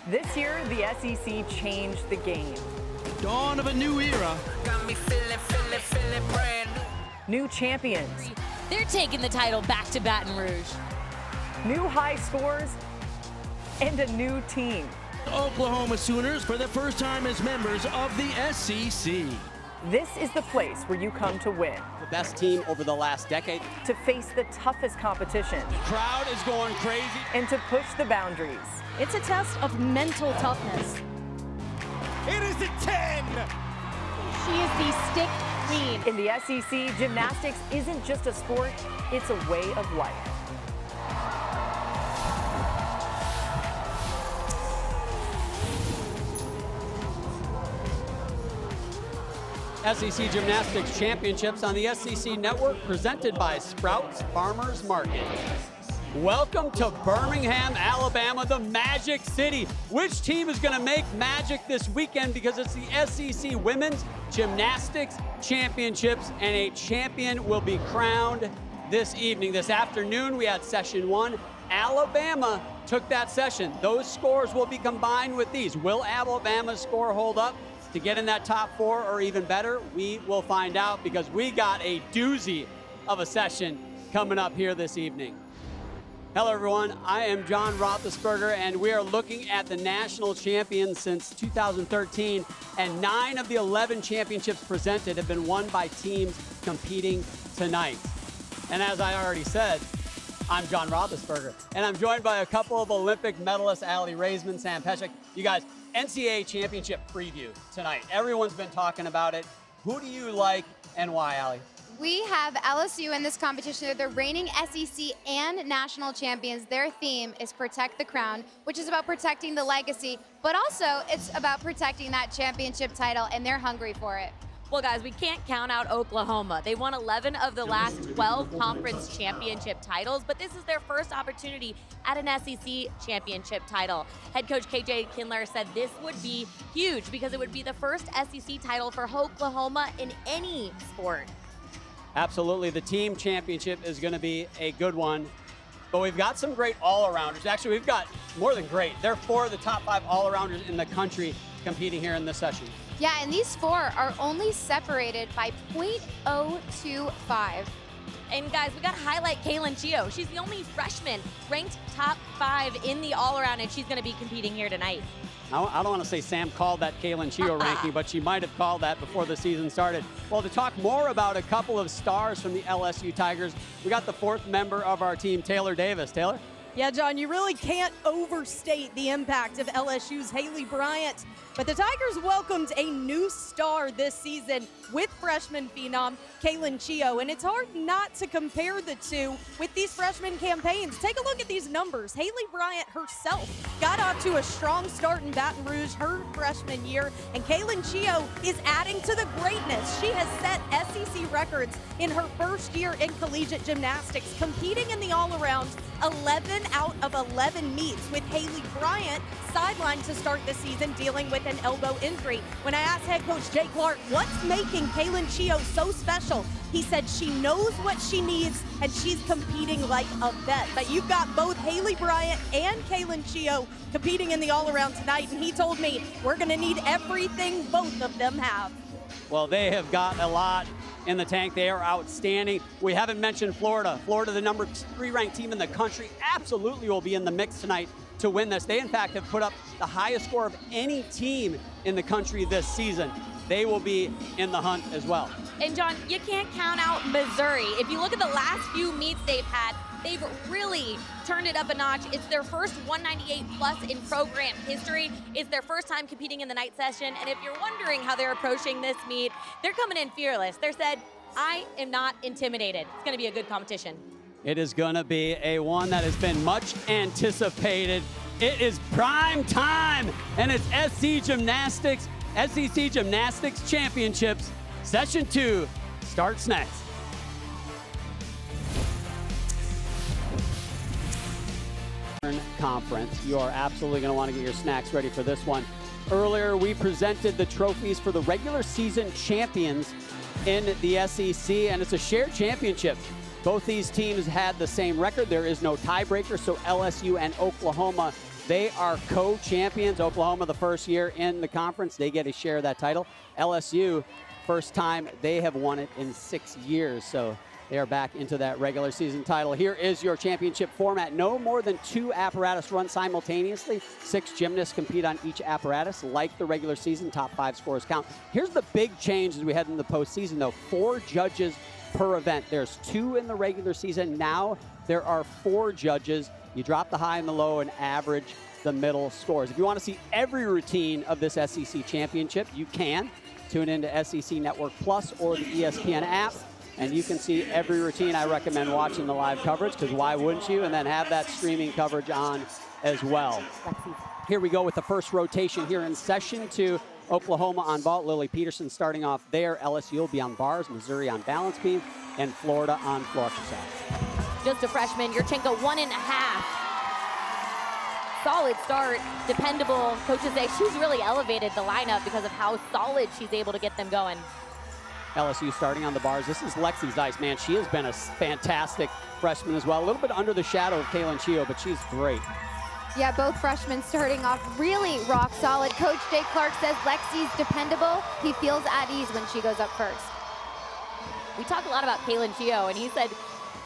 This year, the SEC changed the game. Dawn of a new era. Got me feeling brand new. New champions, They're taking the title back to Baton Rouge. new high scores, and a new team. Oklahoma Sooners for the first time as members of the SEC. This is the place where you come to win, The best team over the last decade. to face the toughest competition, Crowd is going crazy. and to push the boundaries. It's a test of mental toughness. It is a 10. She is the stick queen. In the SEC, gymnastics isn't just a sport, it's a way of life. SEC Gymnastics Championships on the SEC Network, presented by Sprouts Farmers Market. Welcome to Birmingham, Alabama, the Magic City. Which team is going to make magic this weekend? Because it's the SEC Women's Gymnastics Championships, and a champion will be crowned this evening. This afternoon, we had session one. Alabama took that session. Those scores will be combined with these. Will Alabama's score hold up to get in that top four or even better? We will find out, because we got a doozy of a session coming up here this evening. Hello everyone, I am John Roethlisberger, and we are looking at the national champions since 2013, and 9 of the 11 championships presented have been won by teams competing tonight. And as I already said, I'm John Roethlisberger, and I'm joined by a couple of Olympic medalists, Aly Raisman, Sam Pesek. You guys, NCAA championship preview tonight. Everyone's been talking about it. Who do you like and why, Aly? We have LSU in this competition. They're the reigning SEC and national champions. Their theme is Protect the Crown, which is about protecting the legacy, but also it's about protecting that championship title, and they're hungry for it. Well, guys, we can't count out Oklahoma. They won 11 of the last 12 conference championship titles, but this is their first opportunity at an SEC championship title. Head coach KJ Kindler said this would be huge because it would be the first SEC title for Oklahoma in any sport. Absolutely, the team championship is going to be a good one, but we've got some great all-arounders. Actually, we've got more than great. They're 4 of the top 5 all-arounders in the country competing here in this session. Yeah, and these 4 are only separated by .025. And guys, we got to highlight Kaylin Chio. She's the only freshman ranked top 5 in the all-around, and she's going to be competing here tonight. I don't want to say Sam called that Kaylin Chio ranking, but she might have called that before the season started. Well, to talk more about a couple of stars from the LSU Tigers, we got the 4th member of our team, Taylor Davis. Taylor? Yeah, John, you really can't overstate the impact of LSU's Haley Bryant. But the Tigers welcomed a new star this season with freshman phenom Kaylin Chio, and it's hard not to compare the two with these freshman campaigns. Take a look at these numbers. Haley Bryant herself got off to a strong start in Baton Rouge her freshman year, and Kaylin Chio is adding to the greatness. She has set SEC records in her first year in collegiate gymnastics, competing in the all-around 11 out of 11 meets, with Haley Bryant sidelined to start the season dealing with an elbow injury. When I asked head coach Jay Clark what's making Kaylin Chio so special, he said she knows what she needs and she's competing like a vet. But you've got both Haley Bryant and Kaylin Chio competing in the all-around tonight, and he told me we're going to need everything both of them have. Well, they have got a lot in the tank. They are outstanding. We haven't mentioned Florida. Florida, the number 3 ranked team in the country, absolutely will be in the mix tonight to win this. They, in fact, have put up the highest score of any team in the country this season. They will be in the hunt as well. And John, you can't count out Missouri. If you look at the last few meets they've had, they've really turned it up a notch. It's their first 198 plus in program history. It's their first time competing in the night session. And if you're wondering how they're approaching this meet, they're coming in fearless. They said, I am not intimidated. It's going to be a good competition. It is going to be a one that has been much anticipated. It is prime time, and it's SEC Gymnastics Championships. Session 2 starts next. Conference. You are absolutely going to want to get your snacks ready for this one. Earlier, we presented the trophies for the regular season champions in the SEC, and it's a shared championship. Both these teams had the same record. There is no tiebreaker, so LSU and Oklahoma They are co-champions. Oklahoma, the first year in the conference, they get a share of that title. LSU, first time they have won it in 6 years. So they are back into that regular season title. Here is your championship format. No more than 2 apparatus run simultaneously. 6 gymnasts compete on each apparatus. Like the regular season, top 5 scores count. Here's the big change as we head into the postseason, though. 4 judges per event. There's 2 in the regular season. Now there are 4 judges. You drop the high and the low and average the middle scores. If you want to see every routine of this SEC championship, you can. Tune into SEC Network Plus or the ESPN app, and you can see every routine. I recommend watching the live coverage, because why wouldn't you? And then have that streaming coverage on as well. Here we go with the first rotation here in session 2. Oklahoma on vault, Lily Peterson starting off there. LSU will be on bars, Missouri on balance beam, and Florida on floor exercise. Just a freshman, Yurchenko 1.5. Solid start, dependable. Coaches say she's really elevated the lineup because of how solid she's able to get them going. LSU starting on the bars. This is Lexi Zeiss, man. She has been a fantastic freshman as well. A little bit under the shadow of Kaylin Chio, but she's great. Yeah, both freshmen starting off really rock solid. Coach Jay Clark says Lexi's dependable. He feels at ease when she goes up first. We talk a lot about Kaylin Chio, and he said,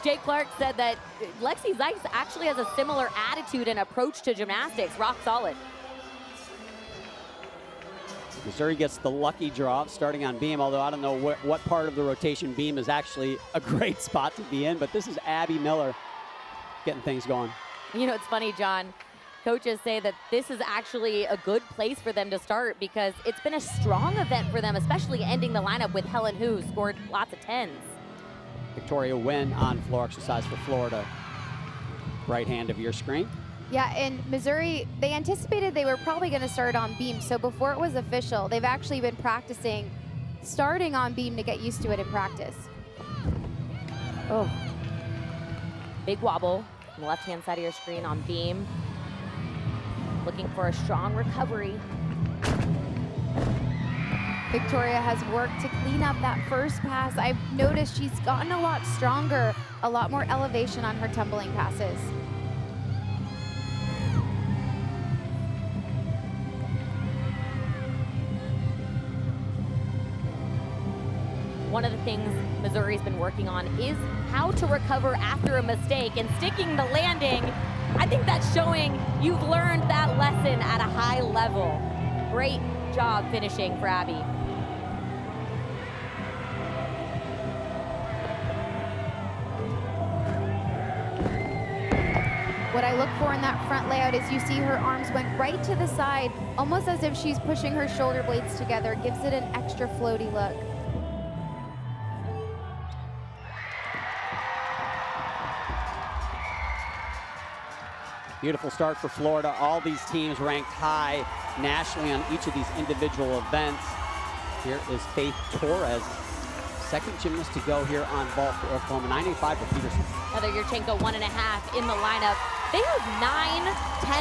Jay Clark said that Lexi Zeiss actually has a similar attitude and approach to gymnastics, rock solid. Missouri gets the lucky draw starting on beam, although I don't know what part of the rotation beam is actually a great spot to be in, but this is Abby Miller getting things going. You know, it's funny, John. Coaches say that this is actually a good place for them to start because it's been a strong event for them, especially ending the lineup with Helen Hu, scored lots of 10s. Victoria Wynn on floor exercise for Florida. Right hand of your screen. Yeah, and Missouri, they anticipated they were probably going to start on beam, so before it was official, they've actually been practicing starting on beam to get used to it in practice. Oh, big wobble on the left-hand side of your screen on beam. Looking for a strong recovery. Victoria has worked to clean up that first pass. I've noticed she's gotten a lot stronger, a lot more elevation on her tumbling passes. One of the things Missouri's been working on is how to recover after a mistake, and sticking the landing, I think that's showing you've learned that lesson at a high level. Great job finishing for Abby. What I look for in that front layout is you see her arms went right to the side, almost as if she's pushing her shoulder blades together. Gives it an extra floaty look. Beautiful start for Florida. All these teams ranked high nationally on each of these individual events. Here is Faith Torres, second gymnast to go here on vault for Oklahoma. 9.85 for Peterson. Heather Yurchenko 1.5 in the lineup. They have 9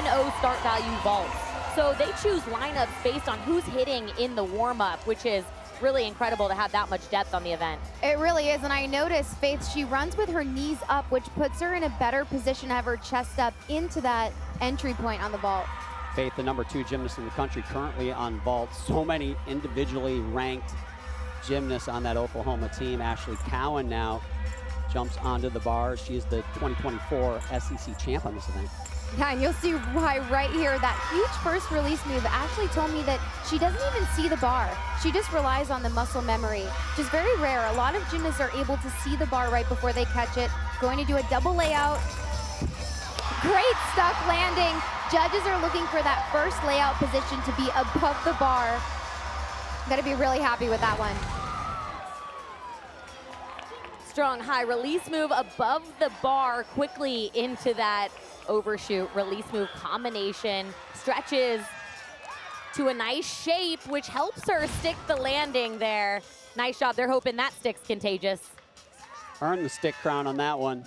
10-0 start value vaults. So they choose lineups based on who's hitting in the warm-up, which is really incredible to have that much depth on the event. It really is, and I notice Faith, she runs with her knees up, which puts her in a better position to have her chest up into that entry point on the vault. Faith, the number 2 gymnast in the country, currently on vault. So many individually ranked gymnasts on that Oklahoma team. Ashley Cowan now jumps onto the bars. She is the 2024 SEC champ on this event. Yeah, and you'll see why right here, that huge first release move. Ashley told me that she doesn't even see the bar. She just relies on the muscle memory, which is very rare. A lot of gymnasts are able to see the bar right before they catch it. Going to do a double layout. Great stuck landing. Judges are looking for that first layout position to be above the bar. Gotta be really happy with that one. Strong high release move above the bar, quickly into that overshoot release move combination, stretches to a nice shape, which helps her stick the landing there. Nice job. They're hoping that stick's contagious. Earned the stick crown on that one.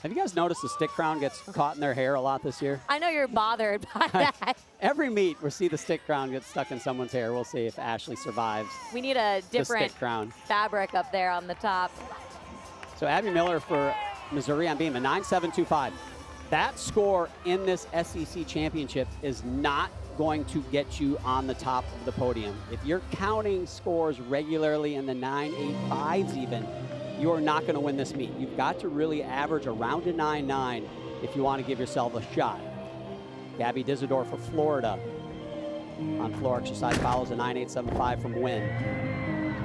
Have you guys noticed the stick crown gets caught in their hair a lot this year? I know you're bothered by that. Every meet, we'll see the stick crown get stuck in someone's hair. We'll see if Ashley survives. We need a different stick crown fabric up there on the top. So Abby Miller for Missouri on beam, a 9.725. That score in this SEC championship is not going to get you on the top of the podium. If you're counting scores regularly in the 9.85s even, you are not going to win this meet. You've got to really average around a 9.9 if you want to give yourself a shot. Gabby Dizador for Florida on floor exercise follows a 9.875 from Wynn.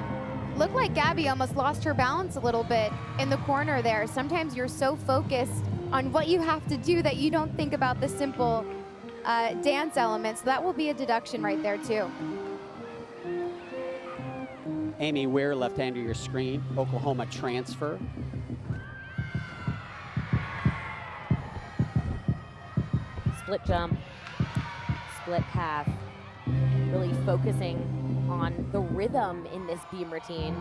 Looked like Gabby almost lost her balance a little bit in the corner there. Sometimes you're so focused on what you have to do that you don't think about the simple dance elements. So that will be a deduction right there too. Amy Weir, left hand of your screen, Oklahoma transfer. Split jump, split half, really focusing on the rhythm in this beam routine.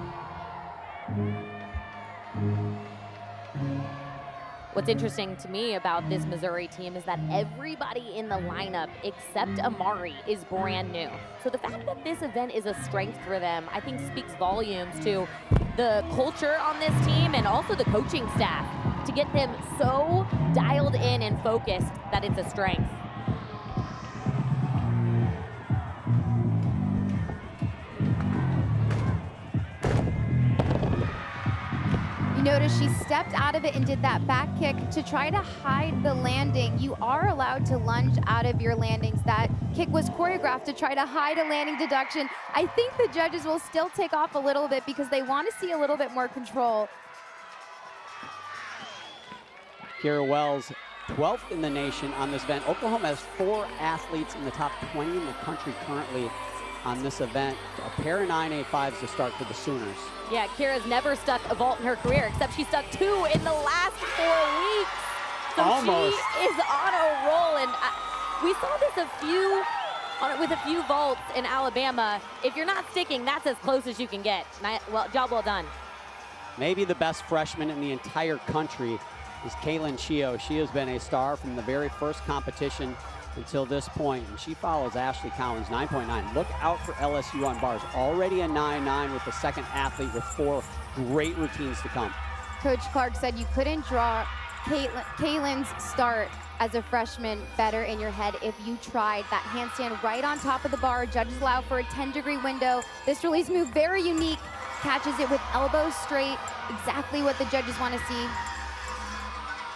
What's interesting to me about this Missouri team is that everybody in the lineup except Amari is brand new. So the fact that this event is a strength for them, I think speaks volumes to the culture on this team and also the coaching staff to get them so dialed in and focused that it's a strength. You notice she stepped out of it and did that back kick to try to hide the landing. You are allowed to lunge out of your landings. That kick was choreographed to try to hide a landing deduction. I think the judges will still take off a little bit because they want to see a little bit more control. Kira Wells, 12th in the nation on this event. Oklahoma has 4 athletes in the top 20 in the country currently on this event. A pair of 9.85s to start for the Sooners. Yeah, Kira's never stuck a vault in her career, except she stuck 2 in the last 4 weeks. So Almost. she is on a roll, and we saw this with a few vaults in Alabama. If you're not sticking, that's as close as you can get. Well, job well done. Maybe the best freshman in the entire country is Kaylin Chio. She has been a star from the very first competition until this point, and she follows Ashley Collins, 9.9. Look out for LSU on bars. Already a 9.9 with the second athlete with 4 great routines to come. Coach Clark said you couldn't draw Kaylin's start as a freshman better in your head if you tried that handstand right on top of the bar. Judges allow for a 10-degree window. This release move, very unique. Catches it with elbows straight, exactly what the judges want to see.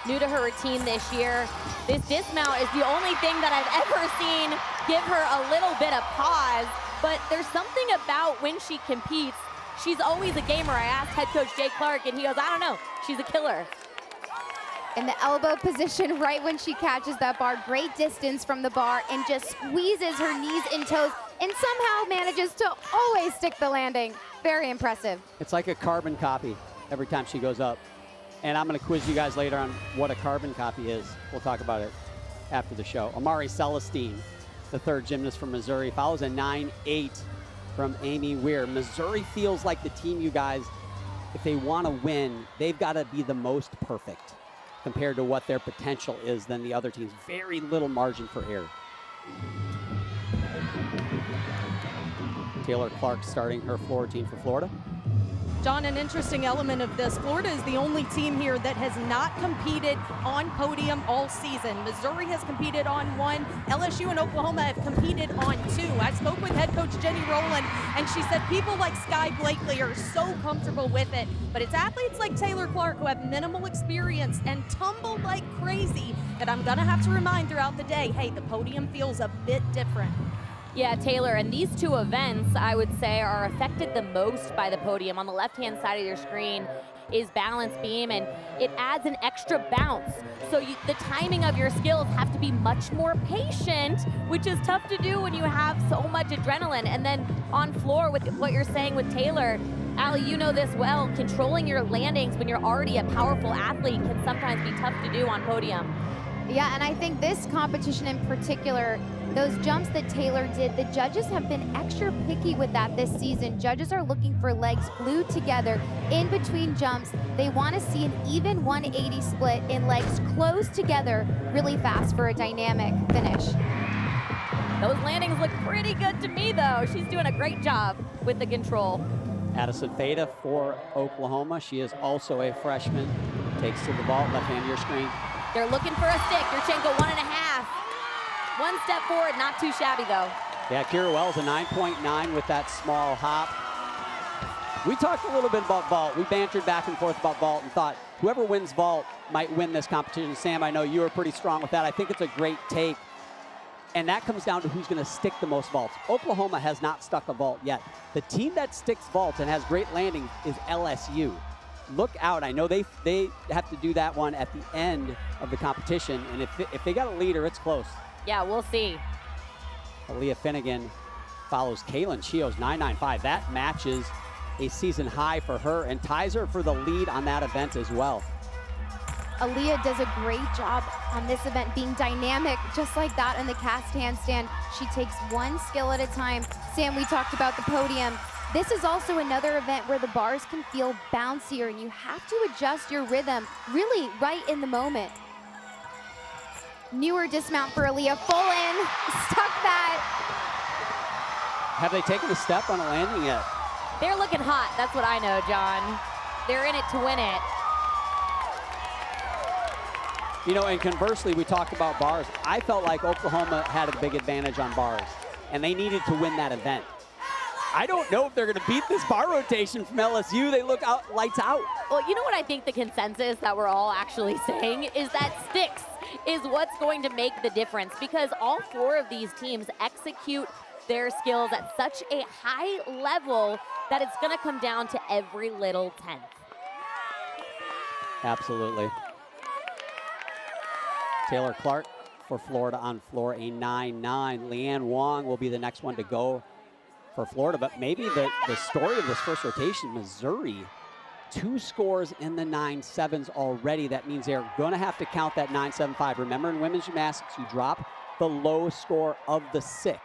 New to her routine this year. This dismount is the only thing that I've ever seen give her a little bit of pause, but there's something about when she competes. She's always a gamer. I asked head coach Jay Clark, and he goes, I don't know, she's a killer. In the elbow position right when she catches that bar, great distance from the bar, and just squeezes her knees and toes, and somehow manages to always stick the landing. Very impressive. It's like a carbon copy every time she goes up. And I'm going to quiz you guys later on what a carbon copy is. We'll talk about it after the show. Amari Celestine, the third gymnast from Missouri, follows a 9.8 from Amy Weir. Missouri feels like the team, you guys, if they want to win, they've got to be the most perfect compared to what their potential is than the other teams. Very little margin for error. Taylor Clark starting her floor routine for Florida. John, an interesting element of this, Florida is the only team here that has not competed on podium all season. Missouri has competed on 1. LSU and Oklahoma have competed on 2. I spoke with head coach Jenny Rowland, and she said people like Sky Blakely are so comfortable with it, but it's athletes like Taylor Clark who have minimal experience and tumble like crazy that I'm going to have to remind throughout the day, hey, the podium feels a bit different. Yeah, Taylor, and these 2 events, I would say, are affected the most by the podium. On the left-hand side of your screen is balance beam, and it adds an extra bounce. So the timing of your skills have to be much more patient, which is tough to do when you have so much adrenaline. And then on floor, with what you're saying with Taylor, Allie, you know this well, controlling your landings when you're already a powerful athlete can sometimes be tough to do on podium. Yeah, and I think this competition in particular, those jumps that Taylor did, the judges have been extra picky with that this season. Judges are looking for legs glued together in between jumps. They want to see an even 180 split in legs close together really fast for a dynamic finish. Those landings look pretty good to me, though. She's doing a great job with the control. Addison Theta for Oklahoma. She is also a freshman. Takes to the vault, left hand of your screen. They're looking for a stick. Yurchenko 1.5. One step forward, not too shabby though. Yeah, Kira Wells a 9.9 with that small hop. We talked a little bit about vault. We bantered back and forth about vault and thought whoever wins vault might win this competition. Sam, I know you were pretty strong with that. I think it's a great take. And that comes down to who's going to stick the most vaults. Oklahoma has not stuck a vault yet. The team that sticks vaults and has great landings is LSU. Look out. I know they have to do that one at the end of the competition. And if they got a leader, it's close. Yeah, we'll see. Aaliyah Finnegan follows Kaylin Chio's 9.95. That matches a season high for her and ties her for the lead on that event as well. Aaliyah does a great job on this event, being dynamic, just like that in the cast handstand. She takes one skill at a time. Sam, we talked about the podium. This is also another event where the bars can feel bouncier and you have to adjust your rhythm really right in the moment. Newer dismount for Aaliyah, full in, stuck that. Have they taken a step on a landing yet? They're looking hot, that's what I know, John. They're in it to win it. You know, and conversely, we talked about bars. I felt like Oklahoma had a big advantage on bars, and they needed to win that event. I don't know if they're going to beat this bar rotation from LSU. They look out, lights out. Well, you know what I think the consensus that we're all actually saying is that sticks is what's going to make the difference, because all four of these teams execute their skills at such a high level that it's going to come down to every little tenth. Absolutely. Taylor Clark for Florida on floor, a 9.9. Leanne Wong will be the next one to go for Florida, but maybe the story of this first rotation, Missouri, 2 scores in the 9.7s already. That means they're gonna have to count that 9.75. Remember, in women's gymnastics, you drop the low score of the 6.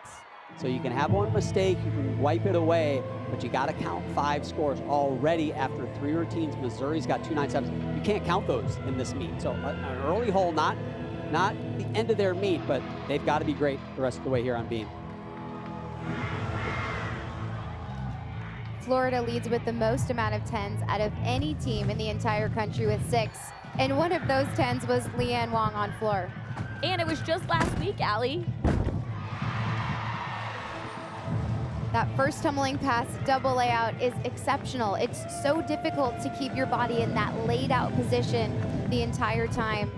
So you can have one mistake, you can wipe it away, but you gotta count 5 scores already after 3 routines. Missouri's got 2 9.7s. You can't count those in this meet. So an early hole, not the end of their meet, but they've got to be great the rest of the way here on beam. Florida leads with the most amount of 10s out of any team in the entire country with 6. And one of those 10s was Leanne Wong on floor. And it was just last week, Allie. That first tumbling pass double layout is exceptional. It's so difficult to keep your body in that laid out position the entire time.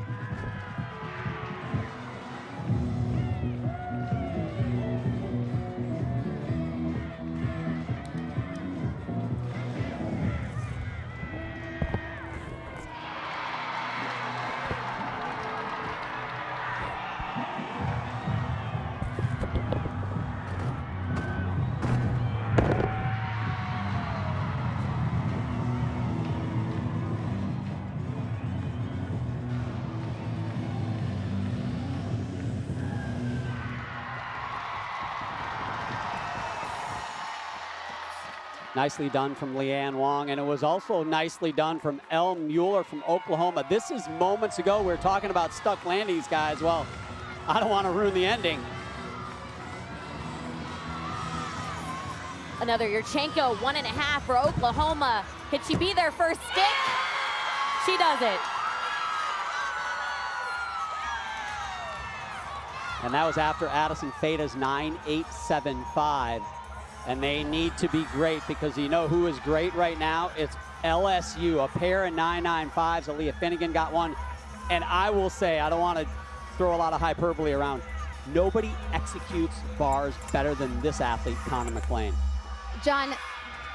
Nicely done from Leanne Wong, and it was also nicely done from Elle Mueller from Oklahoma. This is moments ago. We were talking about stuck landings, guys. Well, I don't want to ruin the ending. Another Yurchenko, 1.5 for Oklahoma. Could she be their first stick? She does it. And that was after Addison Fada's 9.875. And they need to be great, because you know who is great right now? It's LSU, a pair of 9.95s. Aaliyah Finnegan got one. And I will say, I don't want to throw a lot of hyperbole around, nobody executes bars better than this athlete, Connor McLean. John,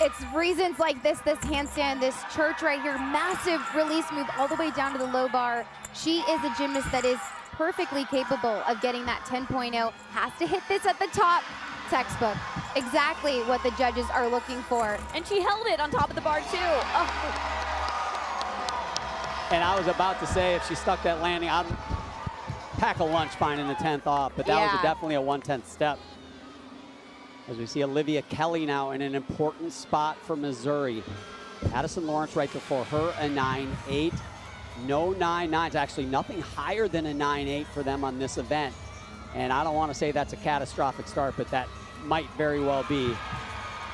it's reasons like this handstand, this church right here, massive release move all the way down to the low bar. She is a gymnast that is perfectly capable of getting that 10.0, has to hit this at the top. Textbook. Exactly what the judges are looking for. And she held it on top of the bar too. Oh. And I was about to say, if she stuck that landing, I'd pack a lunch finding the 10th off, but that was definitely a 1/10 step. As we see Olivia Kelly now in an important spot for Missouri. Addison Lawrence right before her, a 9.8. No 9.9s, actually nothing higher than a 9.8 for them on this event. And I don't want to say that's a catastrophic start, but that might very well be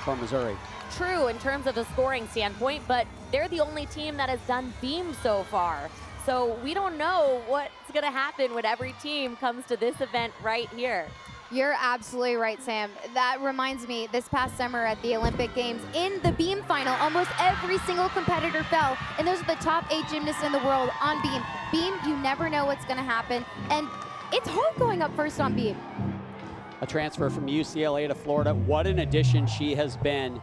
for Missouri. True in terms of the scoring standpoint, but they're the only team that has done beam so far. So we don't know what's going to happen when every team comes to this event right here. You're absolutely right, Sam. That reminds me, this past summer at the Olympic Games, in the beam final, almost every single competitor fell, and those are the top 8 gymnasts in the world on beam. Beam, you never know what's gonna happen, and it's hard going up first on beam. A transfer from UCLA to Florida. What an addition she has been.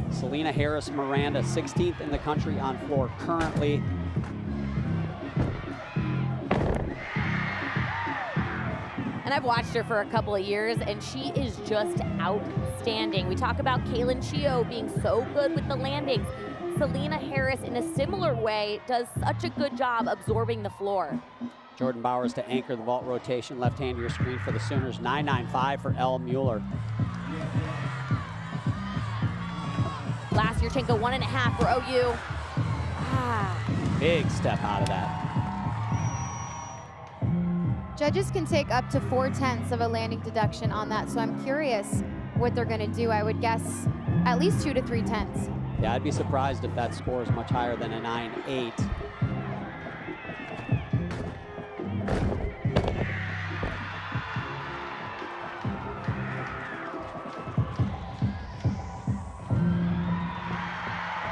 Selena Harris Miranda, 16th in the country on floor currently. And I've watched her for a couple of years, and she is just outstanding. We talk about Kaylin Chio being so good with the landings. Selena Harris, in a similar way, does such a good job absorbing the floor. Jordan Bowers to anchor the vault rotation. Left hand to your screen for the Sooners. 9.95 for Elle Mueller. Last year, Chenko 1.5 for OU. Big step out of that. Judges can take up to 4/10 of a landing deduction on that, so I'm curious what they're gonna do. I would guess at least 2 to 3/10. Yeah, I'd be surprised if that score is much higher than a 9.8.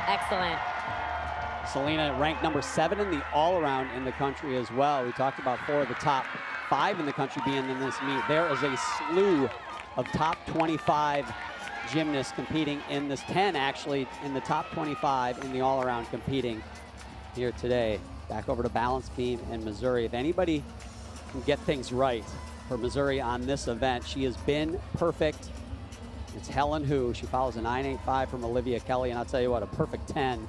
Excellent. Selena ranked number 7 in the all-around in the country as well. We talked about 4 of the top 5 in the country being in this meet. There is a slew of top 25 gymnasts competing in this, 10 actually in the top 25 in the all-around competing here today. Back over to balance beam in Missouri. If anybody can get things right for Missouri on this event, she has been perfect. It's Helen Hu. She follows a 9.85 from Olivia Kelly, and I'll tell you what, a perfect 10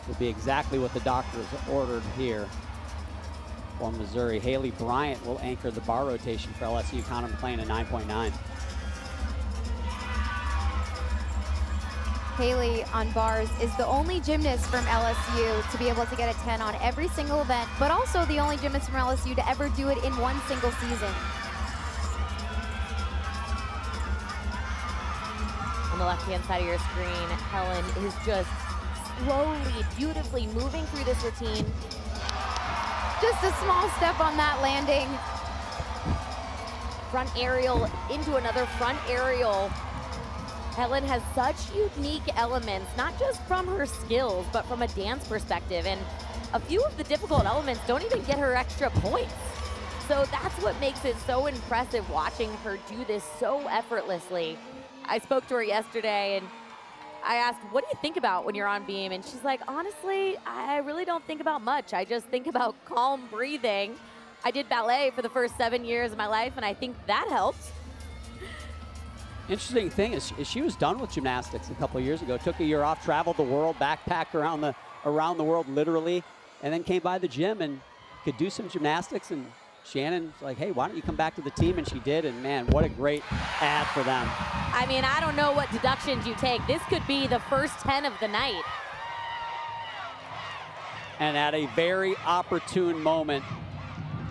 would be exactly what the doctors ordered here for Missouri. Haley Bryant will anchor the bar rotation for LSU, contemplating a 9.9. Haley on bars is the only gymnast from LSU to be able to get a 10 on every single event, but also the only gymnast from LSU to ever do it in one single season. On the left-hand side of your screen, Helen is just slowly, beautifully moving through this routine. Just a small step on that landing. Front aerial into another front aerial. Helen has such unique elements, not just from her skills, but from a dance perspective. And a few of the difficult elements don't even get her extra points. So that's what makes it so impressive, watching her do this so effortlessly. I spoke to her yesterday and I asked, what do you think about when you're on beam? And she's like, honestly, I really don't think about much. I just think about calm breathing. I did ballet for the first 7 years of my life, and I think that helped. Interesting thing is she was done with gymnastics a couple of years ago, took a year off, traveled the world, backpacked around the world literally, and then came by the gym and could do some gymnastics. And Shannon's like, hey, why don't you come back to the team? And she did, and man, what a great ad for them. I mean, I don't know what deductions you take. This could be the first 10 of the night. And at a very opportune moment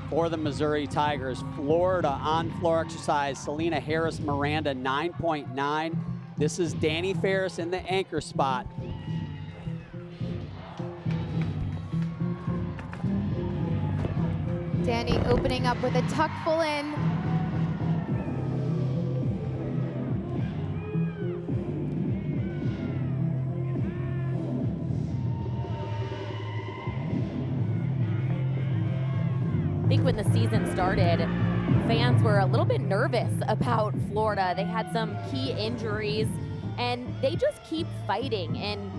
for the Missouri Tigers, Florida on-floor exercise, Selena Harris Miranda, 9.9. This is Danny Ferris in the anchor spot. Danny opening up with a tuck full in. I think when the season started, fans were a little bit nervous about Florida. They had some key injuries, and they just keep fighting and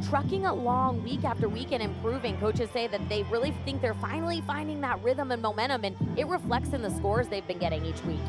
trucking along week after week and improving. Coaches say that they really think they're finally finding that rhythm and momentum, and it reflects in the scores they've been getting each week.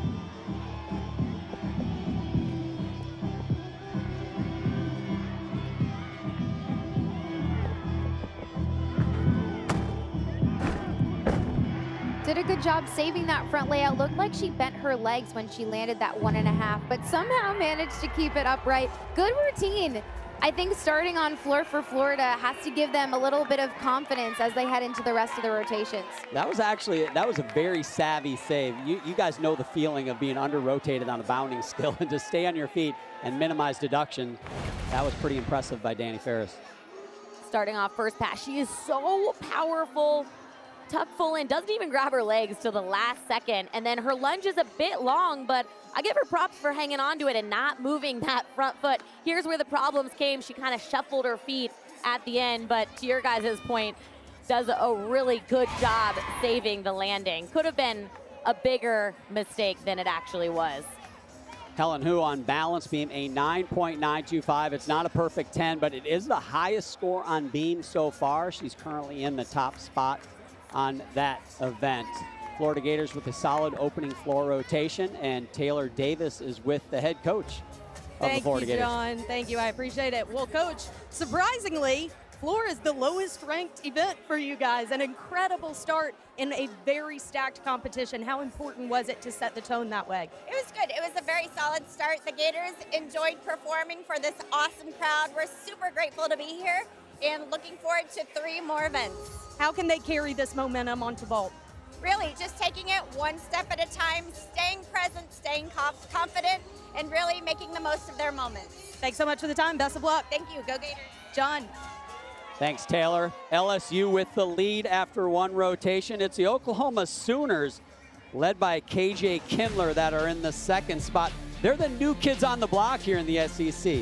Did a good job saving that front layout. Looked like she bent her legs when she landed that 1.5, but somehow managed to keep it upright. Good routine. I think starting on floor for Florida has to give them a little bit of confidence as they head into the rest of the rotations. That was a very savvy save. You guys know the feeling of being under-rotated on a bounding skill, and to stay on your feet and minimize deduction, that was pretty impressive by Danny Ferris. Starting off first pass, she is so powerful tucked full in, doesn't even grab her legs till the last second. And then her lunge is a bit long, but I give her props for hanging on to it and not moving that front foot. Here's where the problems came. She kind of shuffled her feet at the end, but to your guys' point, does a really good job saving the landing. Could have been a bigger mistake than it actually was. Helen Hu on balance beam, a 9.925. It's not a perfect 10, but it is the highest score on beam so far. She's currently in the top spot on that event. Florida Gators with a solid opening floor rotation, and Taylor Davis is with the head coach of the Florida Gators. Thank you, John. Thank you. I appreciate it. Well, Coach, surprisingly, floor is the lowest ranked event for you guys. An incredible start in a very stacked competition. How important was it to set the tone that way? It was good. It was a very solid start. The Gators enjoyed performing for this awesome crowd. We're super grateful to be here and looking forward to 3 more events. How can they carry this momentum onto vault? Really, just taking it one step at a time, staying present, staying confident, and really making the most of their moments. Thanks so much for the time. Best of luck. Thank you. Go Gators. John. Thanks, Taylor. LSU with the lead after 1 rotation. It's the Oklahoma Sooners, led by KJ Kindler, that are in the 2nd spot. They're the new kids on the block here in the SEC.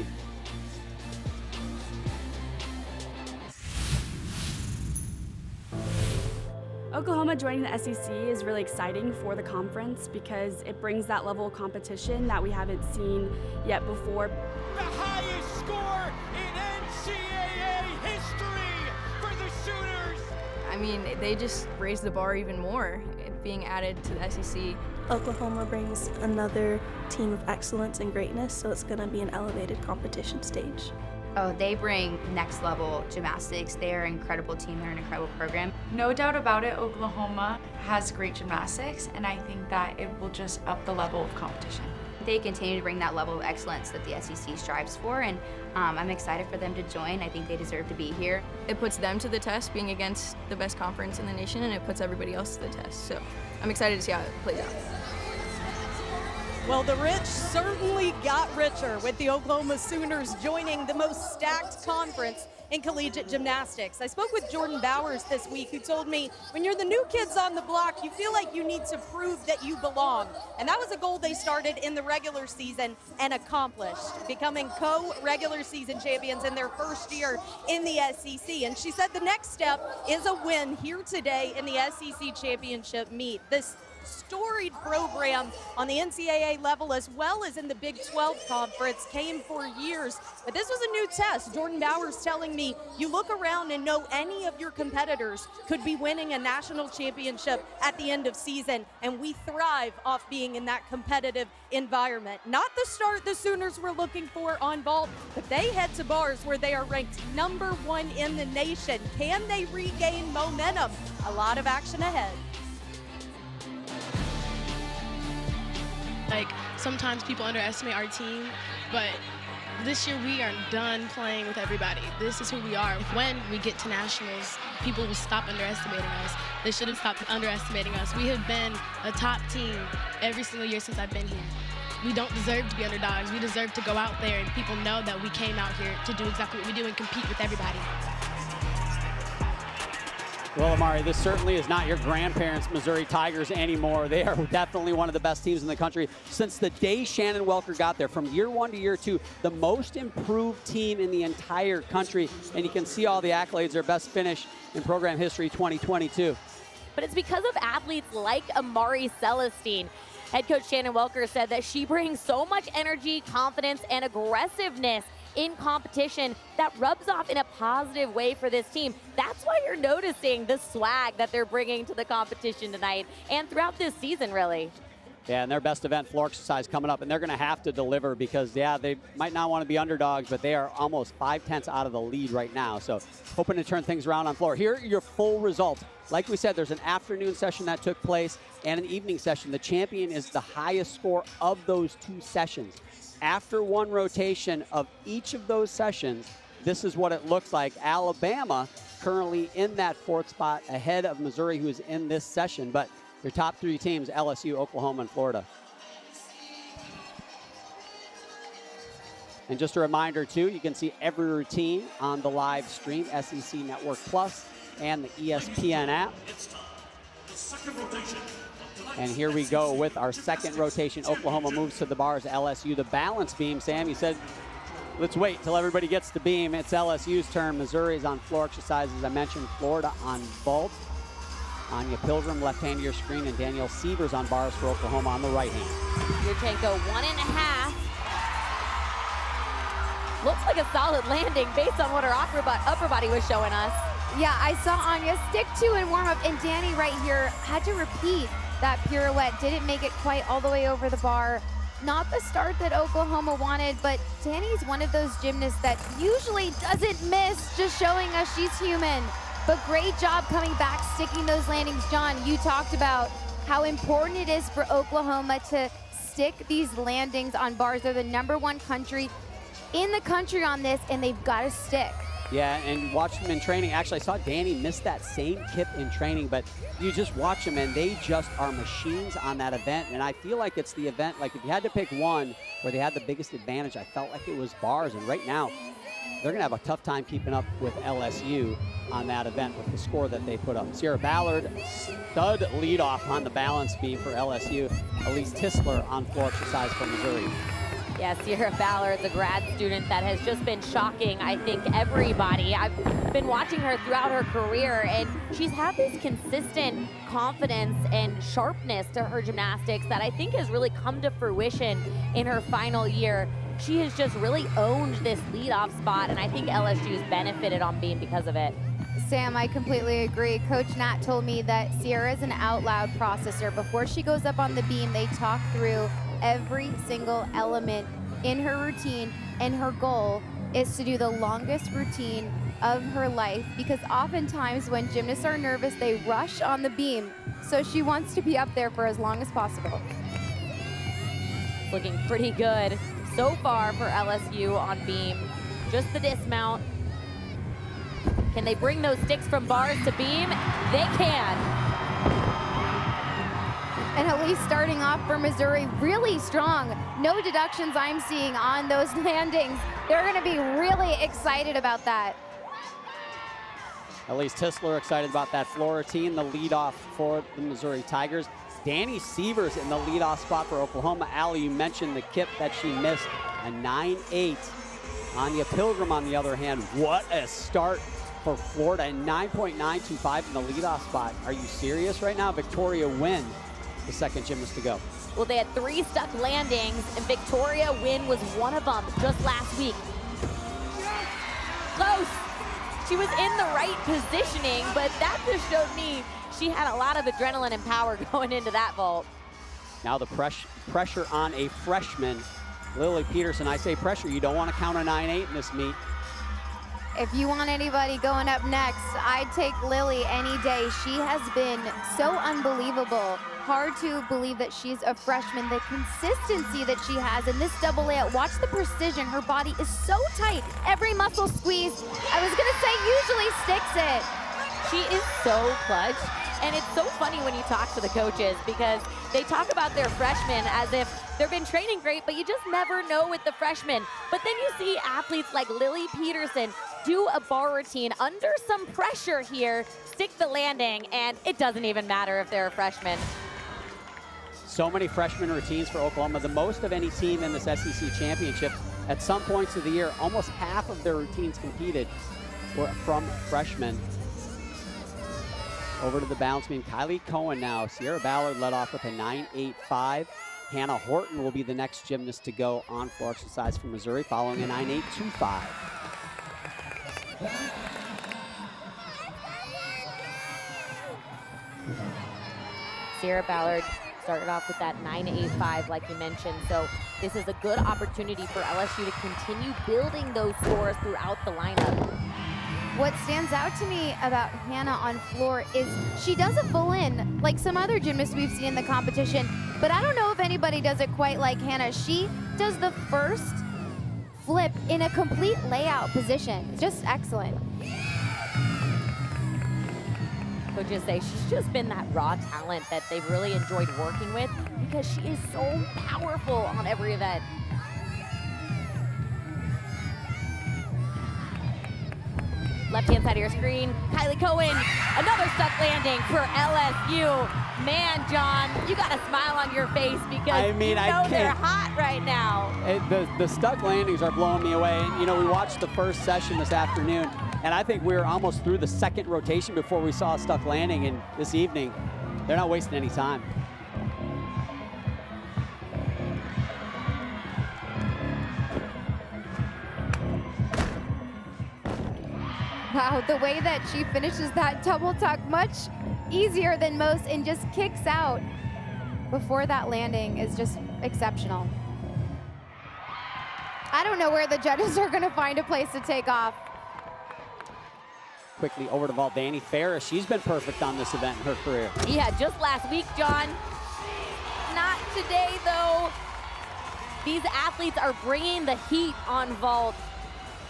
Oklahoma joining the SEC is really exciting for the conference because it brings that level of competition that we haven't seen yet before. The highest score in NCAA history for the Sooners. I mean, they just raised the bar even more, being added to the SEC. Oklahoma brings another team of excellence and greatness, so it's going to be an elevated competition stage. Oh, they bring next level gymnastics. They're an incredible team. They're an incredible program. No doubt about it, Oklahoma has great gymnastics, and I think that it will just up the level of competition. They continue to bring that level of excellence that the SEC strives for, and I'm excited for them to join. I think they deserve to be here. It puts them to the test, being against the best conference in the nation, and it puts everybody else to the test. So I'm excited to see how it plays out. Well, the rich certainly got richer with the Oklahoma Sooners joining the most stacked conference in collegiate gymnastics. I spoke with Jordan Bowers this week, who told me when you're the new kids on the block, you feel like you need to prove that you belong. And that was a goal they started in the regular season and accomplished, becoming co-regular season champions in their first year in the SEC. And she said the next step is a win here today in the SEC championship meet. This storied program on the NCAA level as well as in the Big 12 conference came for years, but this was a new test. Jordan Bowers telling me you look around and know any of your competitors could be winning a national championship at the end of season, and we thrive off being in that competitive environment. Not the start the Sooners were looking for on vault, but they head to bars where they are ranked #1 in the nation. Can they regain momentum? A lot of action ahead. Like, sometimes people underestimate our team, but this year we are done playing with everybody. This is who we are. When we get to nationals, people will stop underestimating us. They shouldn't stop underestimating us. We have been a top team every single year since I've been here. We don't deserve to be underdogs. We deserve to go out there and people know that we came out here to do exactly what we do and compete with everybody. Well, Amari, this certainly is not your grandparents' Missouri Tigers anymore. They are definitely one of the best teams in the country. Since the day Shannon Welker got there, from year 1 to year 2, the most improved team in the entire country. And you can see all the accolades, their best finish in program history 2022. But it's because of athletes like Amari Celestine. Head coach Shannon Welker said that she brings so much energy, confidence, and aggressiveness in competition that rubs off in a positive way for this team. That's why you're noticing the swag that they're bringing to the competition tonight and throughout this season, really. Yeah, and their best event, floor exercise, coming up, and they're going to have to deliver because, yeah, they might not want to be underdogs, but they are almost 5/10 out of the lead right now. So hoping to turn things around on floor. Here are your full results. Like we said, there's an afternoon session that took place and an evening session. The champion is the highest score of those 2 sessions. After 1 rotation of each of those sessions, this is what it looks like. Alabama currently in that 4th spot ahead of Missouri, who is in this session. But your top 3 teams, LSU, Oklahoma, and Florida. And just a reminder, too, you can see every routine on the live stream, SEC Network Plus, and the ESPN app. And here we go with our second rotation. Oklahoma moves to the bars. LSU, the balance beam. Sam, you said, let's wait till everybody gets to beam. It's LSU's turn. Missouri's on floor exercise, as I mentioned. Florida on vault. Anya Pilgrim, left hand of your screen, and Danielle Sievers on bars for Oklahoma on the right hand. Yurchenko 1.5. Looks like a solid landing based on what her upper body was showing us. Yeah, I saw Anya stick to in warm-up, and Danny right here had to repeat that pirouette. Didn't make it quite all the way over the bar. Not the start that Oklahoma wanted, but Danny's one of those gymnasts that usually doesn't miss, just showing us she's human. But great job coming back, sticking those landings. John, you talked about how important it is for Oklahoma to stick these landings on bars. They're the #1 country in the country on this, and they've got to stick. Yeah, and watch them in training. Actually, I saw Danny miss that same kip in training, but you just watch them, and they just are machines on that event. And I feel like it's the event, like if you had to pick one where they had the biggest advantage, I felt like it was bars. And right now, they're going to have a tough time keeping up with LSU on that event with the score that they put up. Sierra Ballard, stud leadoff on the balance beam for LSU. Elise Tisler on floor exercise for Missouri. Yeah, Sierra Ballard's a grad student that has just been shocking, I think, everybody. I've been watching her throughout her career, and she's had this consistent confidence and sharpness to her gymnastics that I think has really come to fruition in her final year. She has just really owned this leadoff spot, and I think LSU's benefited on beam because of it. Sam, I completely agree. Coach Nat told me that Sierra is an out loud processor. Before she goes up on the beam, they talk through every single element in her routine, and her goal is to do the longest routine of her life, because oftentimes when gymnasts are nervous, they rush on the beam. So she wants to be up there for as long as possible. Looking pretty good so far for LSU on beam. Just the dismount. Can they bring those sticks from bars to beam? They can. And Elise starting off for Missouri really strong. No deductions I'm seeing on those landings. They're going to be really excited about that. Elise Tisler excited about that floor routine, the leadoff for the Missouri Tigers. Danny Sievers in the leadoff spot for Oklahoma. Allie, you mentioned the kip that she missed, a 9.8. Anya Pilgrim, on the other hand, what a start for Florida, a 9.925 in the leadoff spot. Are you serious right now? Victoria Wynn, the second gymnast to go. Well, they had 3 stuck landings, and Victoria Wynn was one of them just last week. Close. She was in the right positioning, but that just showed me she had a lot of adrenaline and power going into that vault. Now the pressure on a freshman, Lily Peterson. I say pressure, you don't want to count a 9.8 in this meet. If you want anybody going up next, I'd take Lily any day. She has been so unbelievable. Hard to believe that she's a freshman. The consistency that she has in this double layout. Watch the precision. Her body is so tight. Every muscle squeezed. I was going to say usually sticks it. She is so clutch. And it's so funny when you talk to the coaches, because they talk about their freshmen as if they've been training great, but you just never know with the freshmen. But then you see athletes like Lily Peterson do a bar routine under some pressure here, stick the landing, and it doesn't even matter if they're a freshman. So many freshman routines for Oklahoma, the most of any team in this SEC championship. At some points of the year, almost half of their routines competed were from freshmen. Over to the balance beam, Kylie Cohen now. Sierra Ballard led off with a 9.85. Hannah Horton will be the next gymnast to go on floor exercise for Missouri, following a 9.825. Sierra Ballard started off with that 9.85, like you mentioned. So this is a good opportunity for LSU to continue building those scores throughout the lineup. What stands out to me about Hannah on floor is she does a full in, like some other gymnasts we've seen in the competition, but I don't know if anybody does it quite like Hannah. She does the first flip in a complete layout position. Just excellent. Coaches say she's just been that raw talent that they've really enjoyed working with, because she is so powerful on every event. Left-hand side of your screen, Kylie Cohen, another stuck landing for LSU. Man, John, you got a smile on your face because you know they're hot right now. The stuck landings are blowing me away. You know, we watched the first session this afternoon, and I think we were almost through the second rotation before we saw a stuck landing, and this evening, they're not wasting any time. Wow, the way that she finishes that double tuck much easier than most and just kicks out before that landing is just exceptional. I don't know where the judges are gonna find a place to take off. Quickly over to vault, Danny Ferris. She's been perfect on this event in her career. Yeah, just last week, John. Not today, though. These athletes are bringing the heat on vault.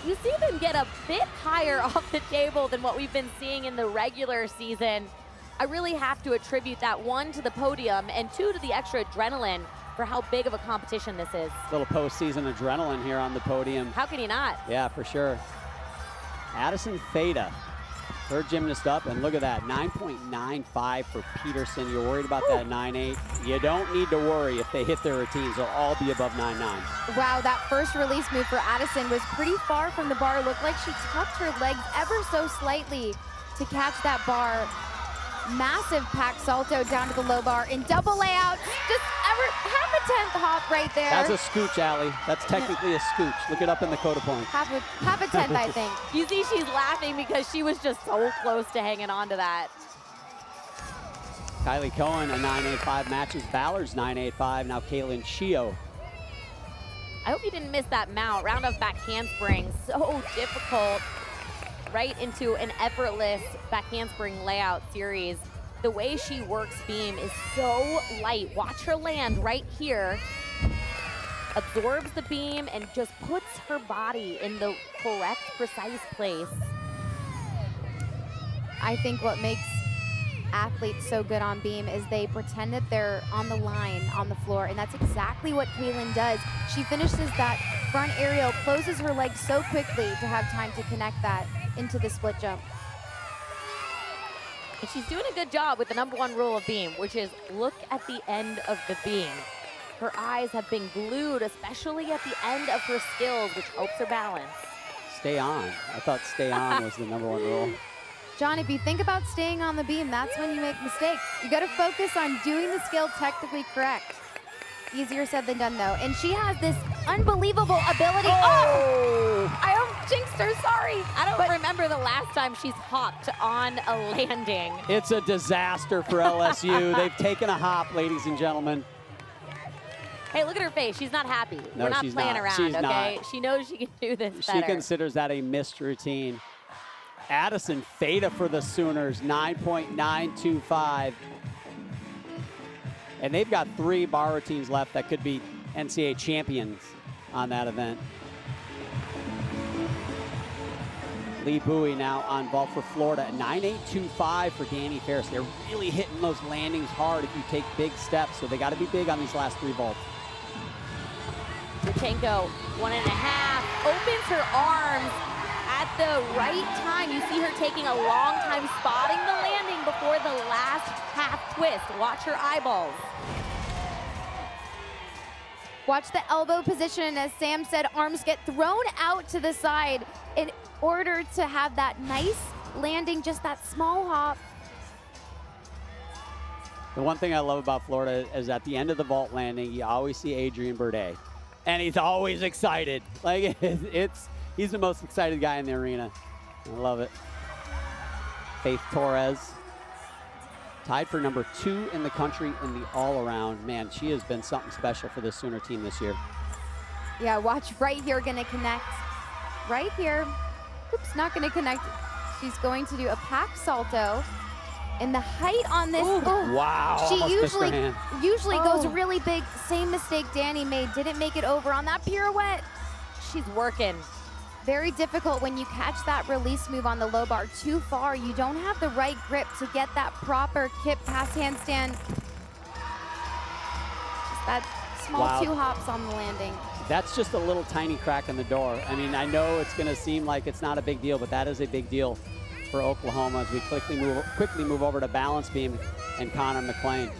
You see them get a bit higher off the table than what we've been seeing in the regular season. I really have to attribute that, one, to the podium, and two, to the extra adrenaline for how big of a competition this is. Little postseason adrenaline here on the podium. How can you not? Yeah, for sure. Addison Theta, third gymnast up, and look at that, 9.95 for Peterson. You're worried about that 9.8. You don't need to worry if they hit their routines. They'll all be above 9.9. Wow, that first release move for Addison was pretty far from the bar. Looked like she tucked her legs ever so slightly to catch that bar. Massive pack salto down to the low bar in double layout. Just half a tenth hop right there. That's a scooch, Allie. That's technically a scooch. Look it up in the Coda points. Half a tenth, I think. You see she's laughing because she was just so close to hanging on to that. Kylie Cohen, a 9.85 matches Ballard's 9.85. Now Kaylin Chio. I hope you didn't miss that mount. Round off back handspring, so difficult. Right into an effortless back handspring layout series. The way she works beam is so light. Watch her land right here. Absorbs the beam and just puts her body in the correct, precise place. I think what makes athletes so good on beam is they pretend that they're on the line on the floor, and that's exactly what Kaylin does. She finishes that front aerial, closes her legs so quickly to have time to connect that into the split jump. And she's doing a good job with the #1 rule of beam, which is look at the end of the beam. Her eyes have been glued, especially at the end of her skills, which helps her balance. Stay on. I thought stay on was the #1 rule. John, if you think about staying on the beam, that's when you make mistakes. You gotta focus on doing the skill technically correct. Easier said than done, though. And she has this unbelievable ability. Oh! I almost jinxed her, sorry. I don't remember the last time she's hopped on a landing. It's a disaster for LSU. They've taken a hop, ladies and gentlemen. Hey, look at her face. She's not happy. No, We're not she's playing not. around, She's okay? not. She knows she can do this She better. considers that a missed routine. Addison Theta for the Sooners, 9.925. And they've got 3 bar routines left that could be NCAA champions on that event. Lee Bowie now on vault for Florida, 9.825 for Danny Ferris. They're really hitting those landings hard if you take big steps, so they got to be big on these last 3 vaults. Zichenko, 1.5, opens her arms at the right time. You see her taking a long time spotting the landing before the last half twist. Watch her eyeballs. Watch the elbow position, as Sam said, arms get thrown out to the side in order to have that nice landing, just that small hop. The one thing I love about Florida is at the end of the vault landing, you always see Adrian Burde, and he's always excited. Like he's the most excited guy in the arena. I love it. Faith Torres, tied for #2 in the country in the all-around. Man, she has been something special for this Sooner team this year. Yeah, watch right here, gonna connect. Right here. Oops, not gonna connect. She's going to do a pack salto. And the height on this, Wow, she almost missed her hand. usually goes really big. Same mistake Danny made, didn't make it over on that pirouette. She's working. Very difficult when you catch that release move on the low bar too far. You don't have the right grip to get that proper kip pass handstand. Just that small 2 hops on the landing. That's just a little tiny crack in the door. I mean, I know it's going to seem like it's not a big deal, but that is a big deal for Oklahoma as we quickly move over to balance beam and Connor McClain.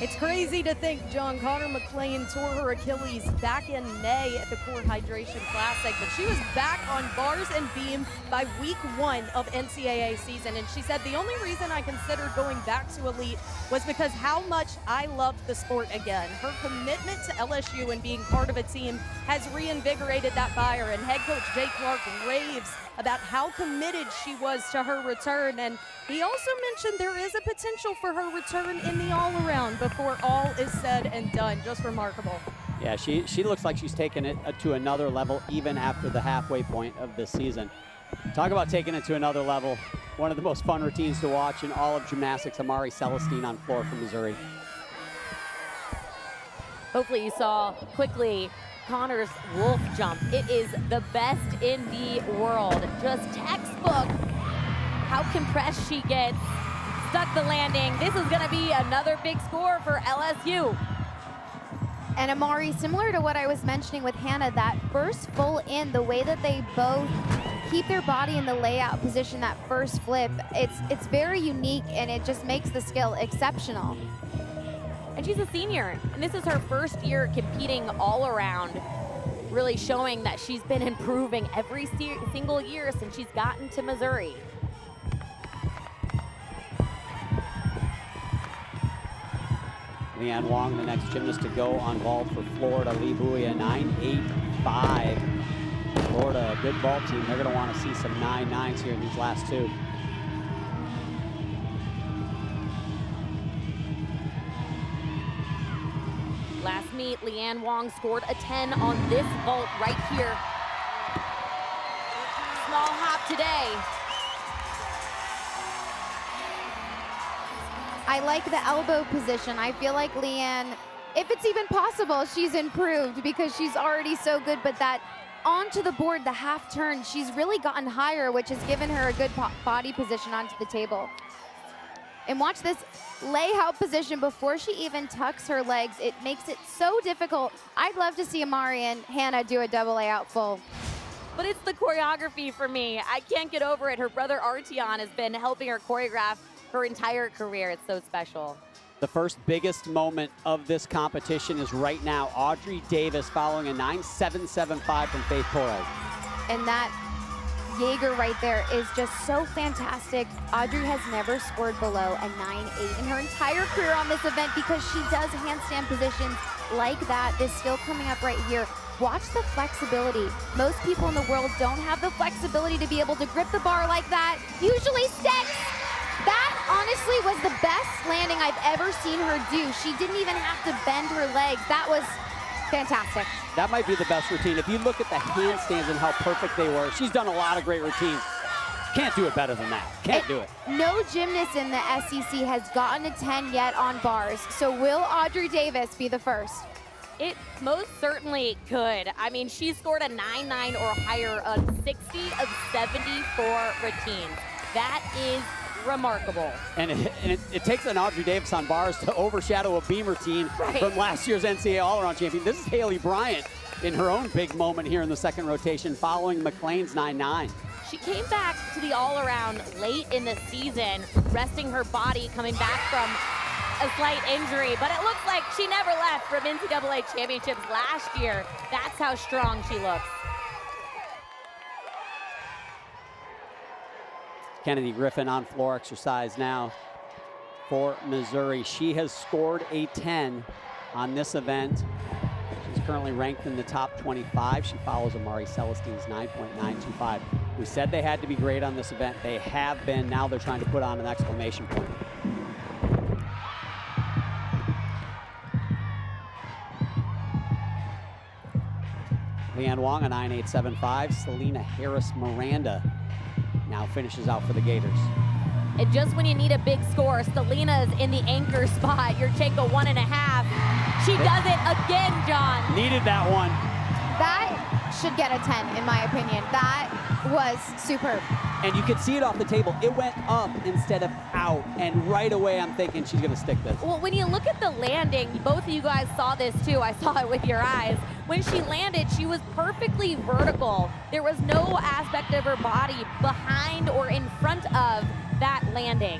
It's crazy to think, John, Connor McClain tore her Achilles back in May at the Core Hydration Classic, but she was back on bars and beam by week 1 of NCAA season. And she said, the only reason I considered going back to Elite was because how much I loved the sport again. Her commitment to LSU and being part of a team has reinvigorated that fire. And head coach Jay Clark raves about how committed she was to her return. And he also mentioned there is a potential for her return in the all-around before all is said and done. Just remarkable. Yeah, she looks like she's taken it to another level even after the halfway point of this season. Talk about taking it to another level. One of the most fun routines to watch in all of gymnastics, Amari Celestine on floor for Missouri. Hopefully you saw quickly Connor's wolf jump. It is the best in the world. Just textbook how compressed she gets. Stuck the landing. This is going to be another big score for LSU. And Amari, similar to what I was mentioning with Hannah, that first full in, the way that they both keep their body in the layout position, that first flip, it's very unique, and it just makes the skill exceptional. And she's a senior, and this is her first year competing all around, really showing that she's been improving every single year since she's gotten to Missouri. Leanne Wong, the next gymnast to go on vault for Florida. Lee Bowie, a 9.85. Florida, a good vault team. They're going to want to see some 9.9s here in these last 2. Last meet, Leanne Wong scored a 10 on this vault right here. Small hop today. I like the elbow position. I feel like Leanne, if it's even possible, she's improved because she's already so good, but that onto the board, the half turn, she's really gotten higher, which has given her a good body position onto the table. And watch this layout position before she even tucks her legs. It makes it so difficult. I'd love to see Amari and Hannah do a double layout full. But it's the choreography for me. I can't get over it. Her brother Arteon has been helping her choreograph her entire career. It's so special. The first biggest moment of this competition is right now. Audrey Davis following a 9.775 from Faith Torres. And that Jaeger right there is just so fantastic. Audrey has never scored below a 9.8 in her entire career on this event because she does handstand positions like that. This skill coming up right here. Watch the flexibility. Most people in the world don't have the flexibility to be able to grip the bar like that. Usually sticks. That honestly was the best landing I've ever seen her do. She didn't even have to bend her legs. That was fantastic. That might be the best routine. If you look at the handstands and how perfect they were, she's done a lot of great routines. Can't do it better than that. Can't do it. No gymnast in the SEC has gotten a 10 yet on bars. So will Audrey Davis be the first? It most certainly could. I mean, she scored a 9.9 or higher on 60 of 74 routines. That is remarkable. And it takes an Audrey Davis on bars to overshadow a Beamer team from last year's NCAA All-Around champion. This is Haley Bryant in her own big moment here in the second rotation following McClain's 9.9. She came back to the all-around late in the season, resting her body, coming back from a slight injury, but it looks like she never left from NCAA championships last year. That's how strong she looks. Kennedy Griffin on floor exercise now for Missouri. She has scored a 10 on this event. She's currently ranked in the top 25. She follows Amari Celestine's 9.925. We said they had to be great on this event. They have been. Now they're trying to put on an exclamation point. Leanne Wong, a 9.875. Selena Harris Miranda now finishes out for the Gators. And just when you need a big score, Selena's in the anchor spot. Yurchenko 1.5. She does it again, John. Needed that one. That should get a 10, in my opinion. That was superb. And you could see it off the table. It went up instead of out. And right away, I'm thinking she's going to stick this. Well, when you look at the landing, both of you guys saw this too. I saw it with your eyes. When she landed, she was perfectly vertical. There was no aspect of her body behind or in front of that landing.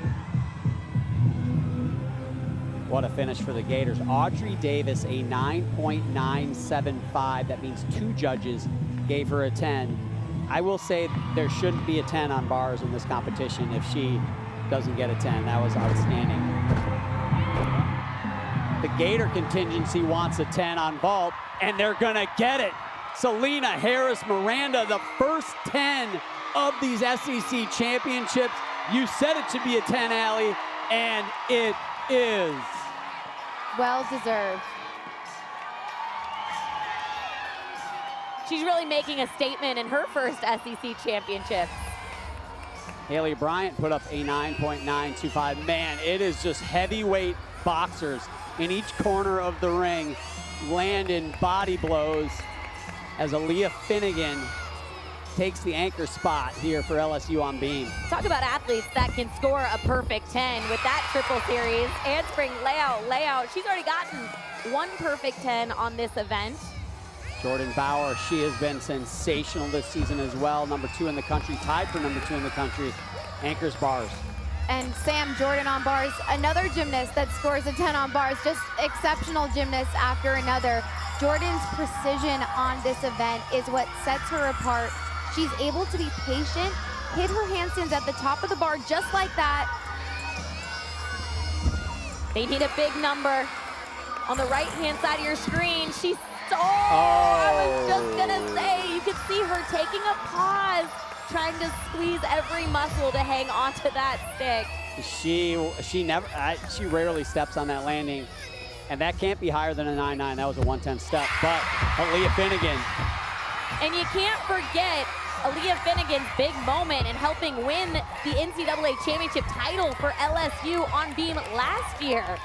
What a finish for the Gators. Audrey Davis, a 9.975. That means 2 judges gave her a 10. I will say there shouldn't be a 10 on bars in this competition if she doesn't get a 10. That was outstanding. The Gator contingency wants a 10 on vault, and they're gonna get it. Selena Harris Miranda, the first 10 of these SEC championships. You said it should be a 10, Allie, and it is. Well deserved. She's really making a statement in her first SEC championship. Haley Bryant put up a 9.925. Man, it is just heavyweight boxers in each corner of the ring landing body blows as Aaliyah Finnegan takes the anchor spot here for LSU on beam. Talk about athletes that can score a perfect 10 with that triple series. Handspring, layout. She's already gotten 1 perfect 10 on this event. Jordan Bauer, she has been sensational this season as well. Number 2 in the country, tied for number 2 in the country. Anchors bars. And Sam Jordan on bars, another gymnast that scores a 10 on bars, just exceptional gymnast after another. Jordan's precision on this event is what sets her apart. She's able to be patient, hit her handstands at the top of the bar just like that. They need a big number. On the right-hand side of your screen, she's I was just gonna say, you could see her taking a pause, trying to squeeze every muscle to hang onto that stick. She rarely steps on that landing, and that can't be higher than a 9.9. That was a 110 step, but Aaliyah Finnegan. And you can't forget Aaliyah Finnegan's big moment in helping win the NCAA championship title for LSU on beam last year.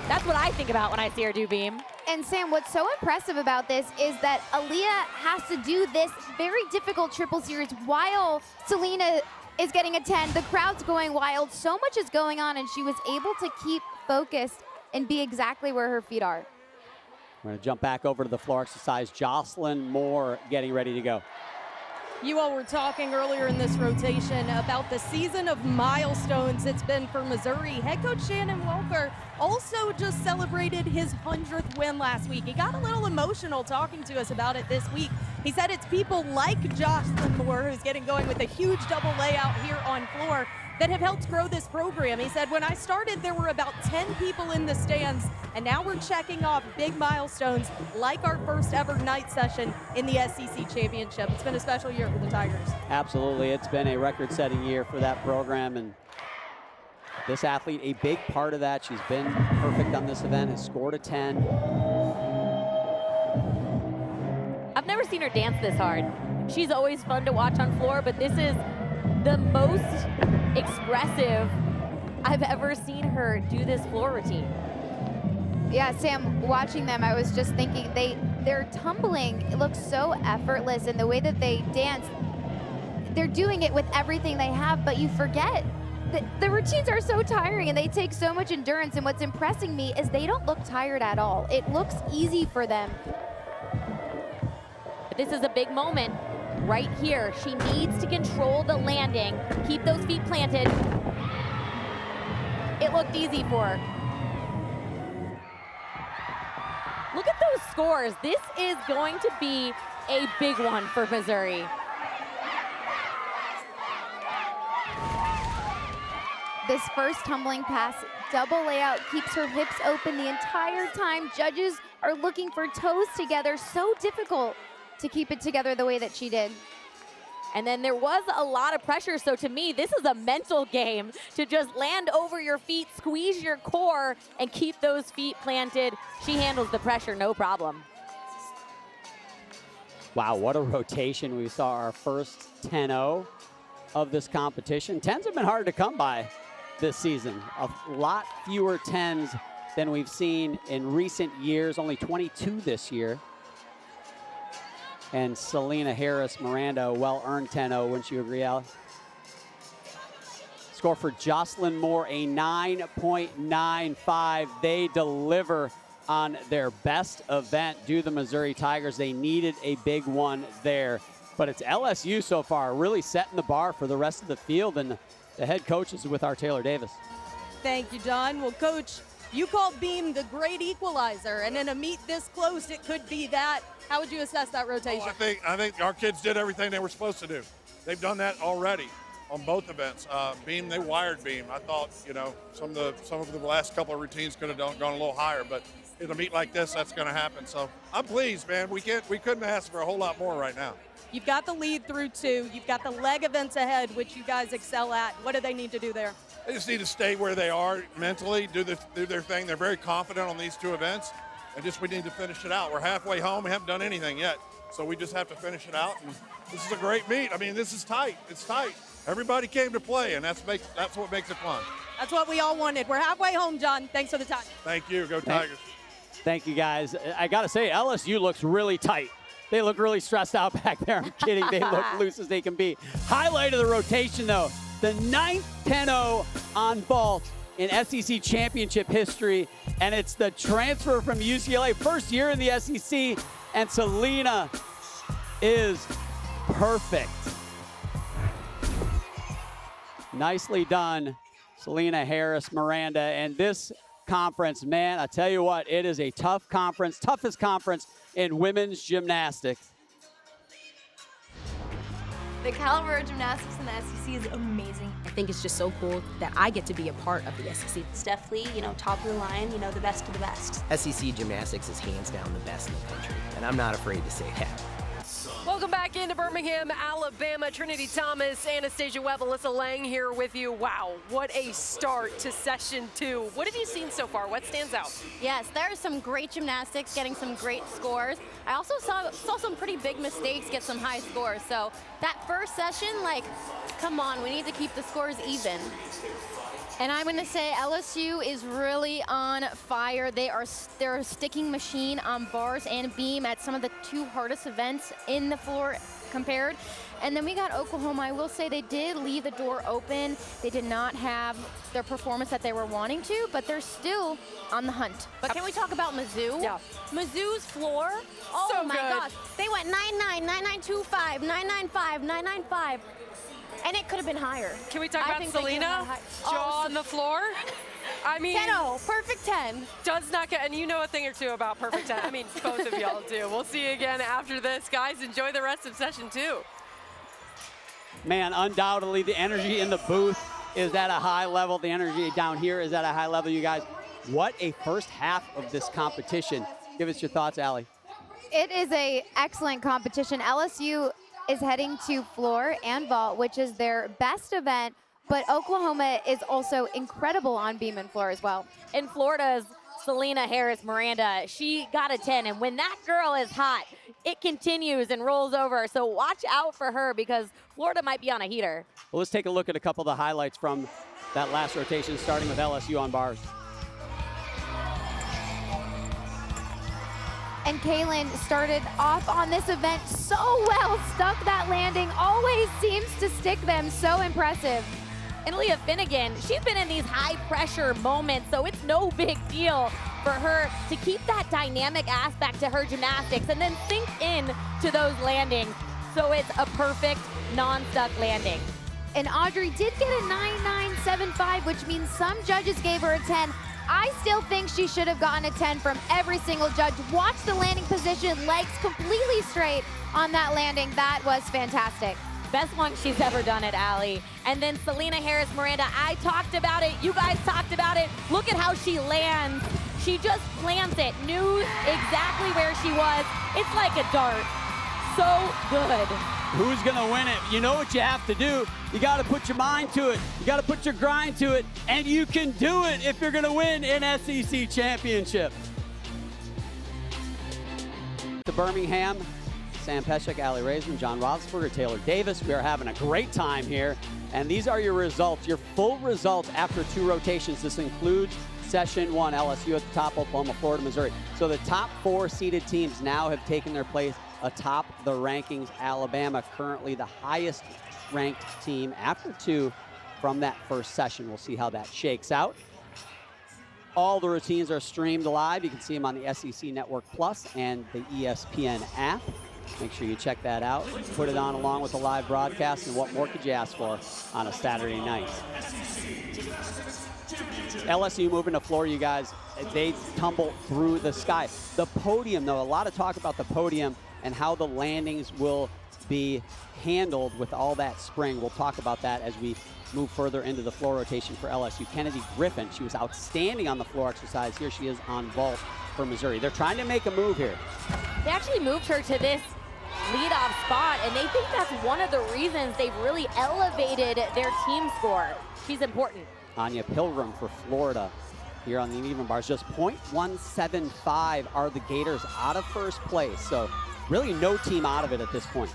That's what I think about when I see her do beam. And Sam, what's so impressive about this is that Aaliyah has to do this very difficult triple series while Selena is getting a 10. The crowd's going wild. So much is going on, and she was able to keep focused and be exactly where her feet are. We're going to jump back over to the floor exercise. Jocelyn Moore getting ready to go. You all were talking earlier in this rotation about the season of milestones it's been for Missouri. Head coach Shannon Welker also just celebrated his 100th win last week. He got a little emotional talking to us about it this week. He said it's people like Jocelyn Moore, who's getting going with a huge double layout here on floor, that have helped grow this program. He said, when I started, there were about 10 people in the stands, and now we're checking off big milestones like our first ever night session in the SEC championship. It's been a special year for the Tigers. Absolutely, it's been a record-setting year for that program, and this athlete, a big part of that. She's been perfect on this event, has scored a 10. I've never seen her dance this hard. She's always fun to watch on floor, but this is the most expressive I've ever seen her do this floor routine. Yeah, Sam, watching them, I was just thinking they're tumbling. It looks so effortless, and the way that they dance, they're doing it with everything they have, but you forget that the routines are so tiring and they take so much endurance, and what's impressing me is they don't look tired at all. It looks easy for them. But this is a big moment right here. She needs to control the landing, keep those feet planted. It looked easy for her. Look at those scores. This is going to be a big one for Missouri. This first tumbling pass, double layout, keeps her hips open the entire time. Judges are looking for toes together. So difficult to keep it together the way that she did. And then there was a lot of pressure, so to me, this is a mental game to just land over your feet, squeeze your core, and keep those feet planted. She handles the pressure, no problem. Wow, what a rotation. We saw our first 10-0 of this competition. 10s have been hard to come by this season. A lot fewer 10s than we've seen in recent years, only 22 this year. And Selena Harris Miranda, well-earned 10-0, wouldn't you agree, Alex? score for Jocelyn Moore, a 9.95. They deliver on their best event due to the Missouri Tigers. They needed a big one there. But it's LSU so far really setting the bar for the rest of the field, and the head coach is with our Taylor Davis. Thank you, John. Well, Coach, you called Beam the great equalizer, and in a meet this close, it could be that. How would you assess that rotation? I think our kids did everything they were supposed to do. They've done that already on both events. Beam, they wired Beam. I thought, you know, some of the last couple of routines could have gone a little higher, but in a meet like this, that's going to happen. So I'm pleased, man. We couldn't ask for a whole lot more right now. You've got the lead through 2. You've got the leg events ahead, which you guys excel at. What do they need to do there? They just need to stay where they are mentally, do their thing. They're very confident on these 2 events, and we need to finish it out. We're halfway home. We haven't done anything yet, so we just have to finish it out. And this is a great meet. I mean, this is tight. It's tight. Everybody came to play, and that's what makes it fun. That's what we all wanted. We're halfway home, John. Thanks for the time. Thank you. Go Tigers. Thank you, guys. I got to say, LSU looks really tight. They look really stressed out back there. I'm kidding. They look loose as they can be. Highlight of the rotation, though, the 9th 10-0 on vault in SEC championship history, and it's the transfer from UCLA, first year in the SEC, and Selena is perfect. Nicely done, Selena Harris Miranda. And this conference, man, I tell you what, it is a tough conference, toughest conference in women's gymnastics. The caliber of gymnastics in the SEC is amazing. I think it's just so cool that I get to be a part of the SEC. It's definitely, top of the line, the best of the best. SEC gymnastics is hands down the best in the country, and I'm not afraid to say that. Welcome back into Birmingham, Alabama. Trinity Thomas, Anastasia Webb, Alyssa Lang here with you. Wow, what a start to session 2. What have you seen so far? What stands out? Yes, there's some great gymnastics, getting some great scores. I also saw some pretty big mistakes get some high scores. So that first session, come on, we need to keep the scores even. And I'm going to say LSU is really on fire. They're a sticking machine on bars and beam at some of the 2 hardest events in the floor compared. And then we got Oklahoma. I will say they did leave the door open. They did not have their performance that they were wanting to, but they're still on the hunt. But can we talk about Mizzou? Yeah. Mizzou's floor, oh So my good. gosh. They went 9-9, 9-9-2-5, 9-9-5, 9-9-5. And it could have been higher. Can we talk about Selena? Jaw on the floor? I mean, 10-0, perfect 10. Does not get, and you know a thing or two about perfect 10. I mean, both of y'all do. We'll see you again after this. Guys, enjoy the rest of session 2. Man, undoubtedly the energy in the booth is at a high level. The energy down here is at a high level, you guys. What a first half of this competition. Give us your thoughts, Allie. It is an excellent competition. LSU is heading to floor and vault, which is their best event, but Oklahoma is also incredible on beam and floor as well. In Florida's Selena Harris Miranda, she got a 10, and when that girl is hot, it continues and rolls over. So watch out for her because Florida might be on a heater. Well, let's take a look at a couple of the highlights from that last rotation, starting with LSU on bars. And Kaylin started off on this event so well, stuck that landing, always seems to stick them, so impressive. And Leah Finnegan, she's been in these high pressure moments, so it's no big deal for her to keep that dynamic aspect to her gymnastics and then sink in to those landings. So it's a perfect non-stuck landing. And Audrey did get a 9.975, which means some judges gave her a 10. I still think she should have gotten a 10 from every single judge. Watch the landing position, legs completely straight on that landing. That was fantastic. Best one she's ever done it, Allie. And then Selena Harris Miranda, I talked about it, you guys talked about it. Look at how she lands. She just plants it, knew exactly where she was. It's like a dart. So good. Who's gonna win it? You know what you have to do. You gotta put your mind to it. You gotta put your grind to it. And you can do it if you're gonna win an SEC championship. To Birmingham, Sam Peshek, Allie Raisman, John Roethlisberger, Taylor Davis. We are having a great time here. And these are your results, your full results after 2 rotations. This includes session 1, LSU at the top, Oklahoma, Florida, Missouri. So the top 4 seeded teams now have taken their place atop the rankings. Alabama, currently the highest ranked team after 2 from that first session. We'll see how that shakes out. All the routines are streamed live. You can see them on the SEC Network Plus and the ESPN app. Make sure you check that out. Put it on along with the live broadcast, and what more could you ask for on a Saturday night? LSU moving to floor, you guys, they tumble through the sky. The podium, though, a lot of talk about the podium and how the landings will be handled with all that spring. We'll talk about that as we move further into the floor rotation for LSU. Kennedy Griffin, she was outstanding on the floor exercise. Here she is on vault for Missouri. They're trying to make a move here. They actually moved her to this leadoff spot, and they think that's one of the reasons they've really elevated their team score. She's important. Anya Pilgrim for Florida here on the uneven bars. Just .175 are the Gators out of first place. So really no team out of it at this point.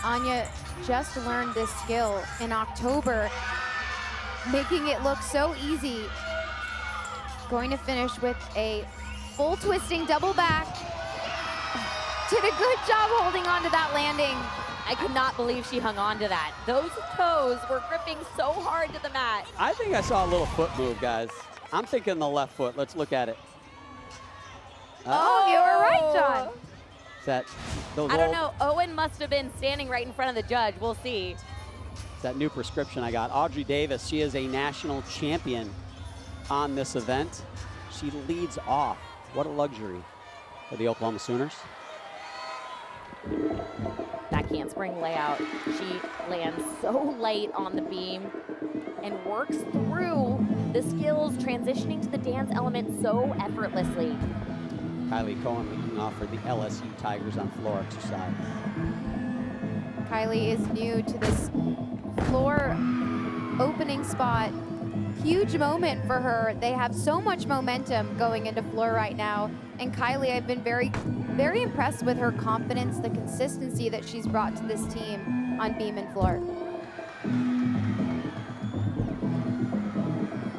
Anya just learned this skill in October, making it look so easy. Going to finish with a full twisting double back. Did a good job holding on to that landing. I could not believe she hung on to that. Those toes were gripping so hard to the mat. I think I saw a little foot move, guys. I'm thinking the left foot. Let's look at it. Oh, you were right, John. Is that those I don't old, know. Owen must have been standing right in front of the judge. We'll see. It's that new prescription I got. Audrey Davis, she is a national champion on this event. She leads off. What a luxury for the Oklahoma Sooners. That handspring layout. She lands so light on the beam and works through the skills, transitioning to the dance element so effortlessly. Kylie Cohen leading off for the LSU Tigers on floor exercise. Kylie is new to this floor opening spot. Huge moment for her. They have so much momentum going into floor right now. And Kylie, I've been very, very impressed with her confidence, the consistency that she's brought to this team on beam and floor.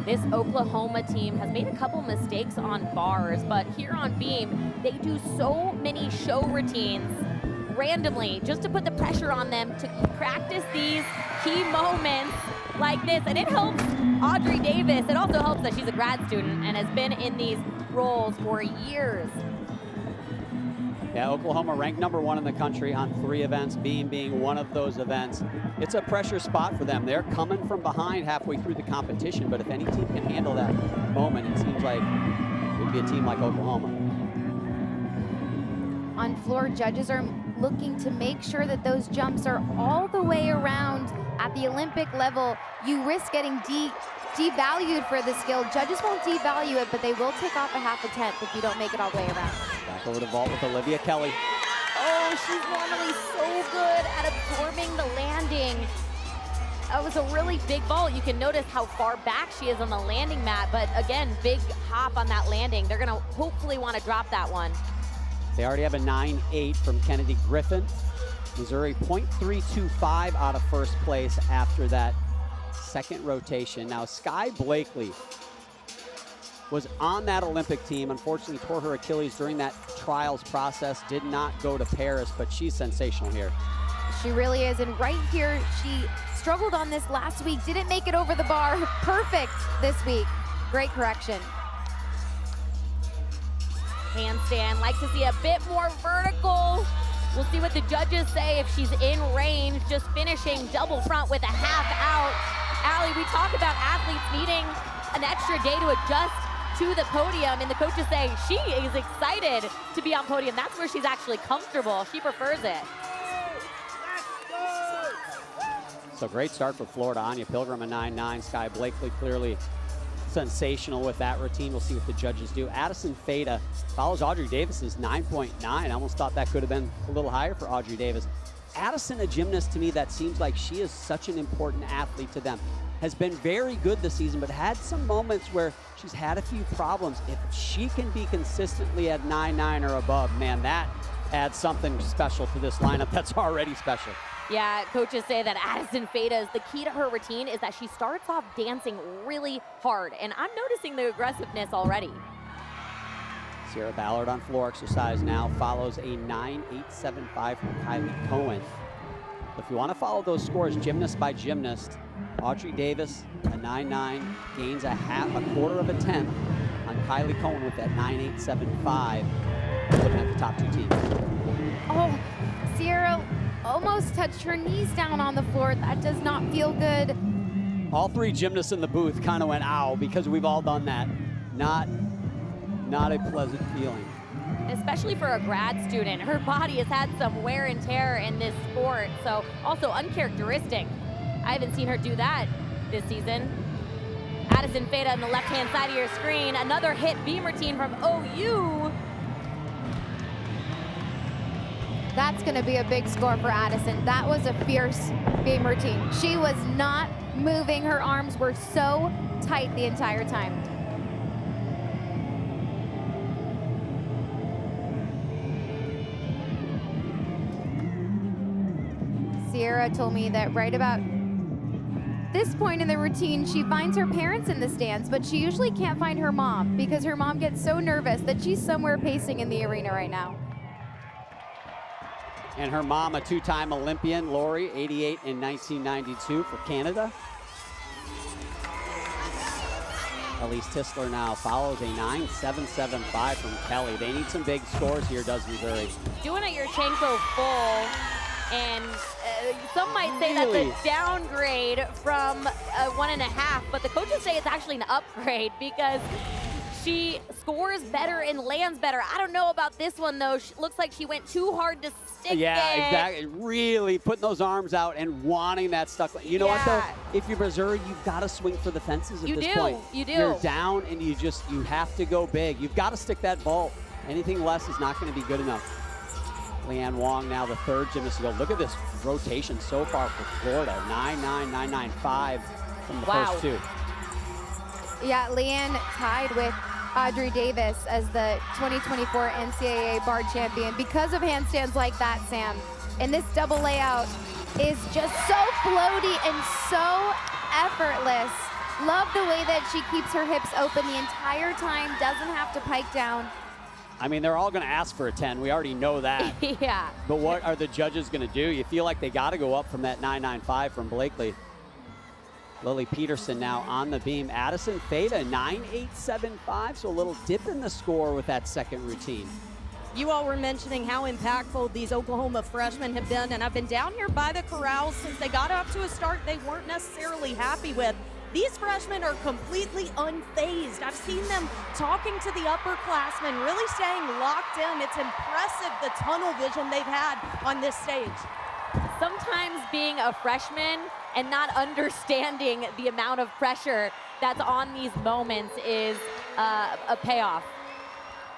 This Oklahoma team has made a couple mistakes on bars, but here on beam, they do so many show routines randomly just to put the pressure on them to practice these key moments like this. And it helps Audrey Davis. It also helps that she's a grad student and has been in these roles for years. Yeah, Oklahoma ranked #1 in the country on 3 events, beam being one of those events. It's a pressure spot for them. They're coming from behind halfway through the competition, but if any team can handle that moment, it seems like it would be a team like Oklahoma. On floor, judges are looking to make sure that those jumps are all the way around. At the Olympic level, you risk getting devalued for the skill. Judges won't devalue it, but they will take off a half a tenth if you don't make it all the way around. Back over to vault with Olivia Kelly. Oh, she's normally so good at absorbing the landing. That was a really big vault. You can notice how far back she is on the landing mat, but again, big hop on that landing. They're gonna hopefully want to drop that one. They already have a 9.8 from Kennedy Griffin. Missouri .325 out of first place after that second rotation. Now, Sky Blakely was on that Olympic team. Unfortunately, tore her Achilles during that trials process. Did not go to Paris, but she's sensational here. She really is, and right here, she struggled on this last week. Didn't make it over the bar. Perfect this week. Great correction. Handstand, like to see a bit more vertical. We'll see what the judges say if she's in range, just finishing double front with a half out. Allie, we talk about athletes needing an extra day to adjust to the podium, and the coaches say she is excited to be on podium. That's where she's actually comfortable. She prefers it. So great start for Florida. Anya Pilgrim, a 9.9. Sky Blakely clearly sensational with that routine. We'll see what the judges do. Addison Fada follows Audrey Davis's 9.9. I almost thought that could have been a little higher for Audrey Davis. Addison, a gymnast to me that seems like she is such an important athlete to them. Has been very good this season, but had some moments where she's had a few problems. If she can be consistently at 9.9 or above, man, that adds something special to this lineup that's already special. Yeah, coaches say that Addison Fada's, the key to her routine is that she starts off dancing really hard, and I'm noticing the aggressiveness already. Sierra Ballard on floor exercise now follows a 9.875 from Kylie Cohen. If you want to follow those scores gymnast by gymnast, Audrey Davis, a 9.9, gains a quarter of a tenth on Kylie Cohen with that 9.875. Looking at the top two teams. Oh, Sierra almost touched her knees down on the floor. That does not feel good. All three gymnasts in the booth kind of went, ow, because we've all done that. Not a pleasant feeling. Especially for a grad student. Her body has had some wear and tear in this sport, so also uncharacteristic. I haven't seen her do that this season. Addison Feda on the left-hand side of your screen. Another hit beam routine from OU. That's going to be a big score for Addison. That was a fierce beam routine. She was not moving. Her arms were so tight the entire time. Sierra told me that right about this point in the routine, she finds her parents in the stands, but she usually can't find her mom because her mom gets so nervous that she's somewhere pacing in the arena right now. And her mom, a two-time Olympian, Lori, 88 in 1992 for Canada. Elise Tisler now follows a 9.775 from Kelly. They need some big scores here, does Missouri. Doing a Yurchenko full, and some might say that's a downgrade from 1.5, but the coaches say it's actually an upgrade because she scores better and lands better. I don't know about this one, though. She looks like she went too hard to stick it. Exactly. Really putting those arms out and wanting that stuck. You know what, though? If you're Missouri, you've got to swing for the fences at this point. You do. You're down, and you have to go big. You've got to stick that ball. Anything less is not going to be good enough. Leanne Wong now the third gymnast to go. Look at this rotation so far for Florida. 9.9, 9.95 from the first two. Yeah, Leanne tied with Audrey Davis as the 2024 NCAA bar champion because of handstands like that, Sam. And this double layout is just so floaty and so effortless. Love the way that she keeps her hips open the entire time, doesn't have to pike down. I mean, they're all going to ask for a 10. We already know that. Yeah. But what are the judges going to do? You feel like they got to go up from that 9.95 from Blakely. Lily Peterson now on the beam. Addison Feda, 9.875, so a little dip in the score with that second routine. You all were mentioning how impactful these Oklahoma freshmen have been, and I've been down here by the corrals since they got off to a start they weren't necessarily happy with. These freshmen are completely unfazed. I've seen them talking to the upperclassmen, really staying locked in. It's impressive the tunnel vision they've had on this stage. Sometimes being a freshman and not understanding the amount of pressure that's on these moments is a payoff.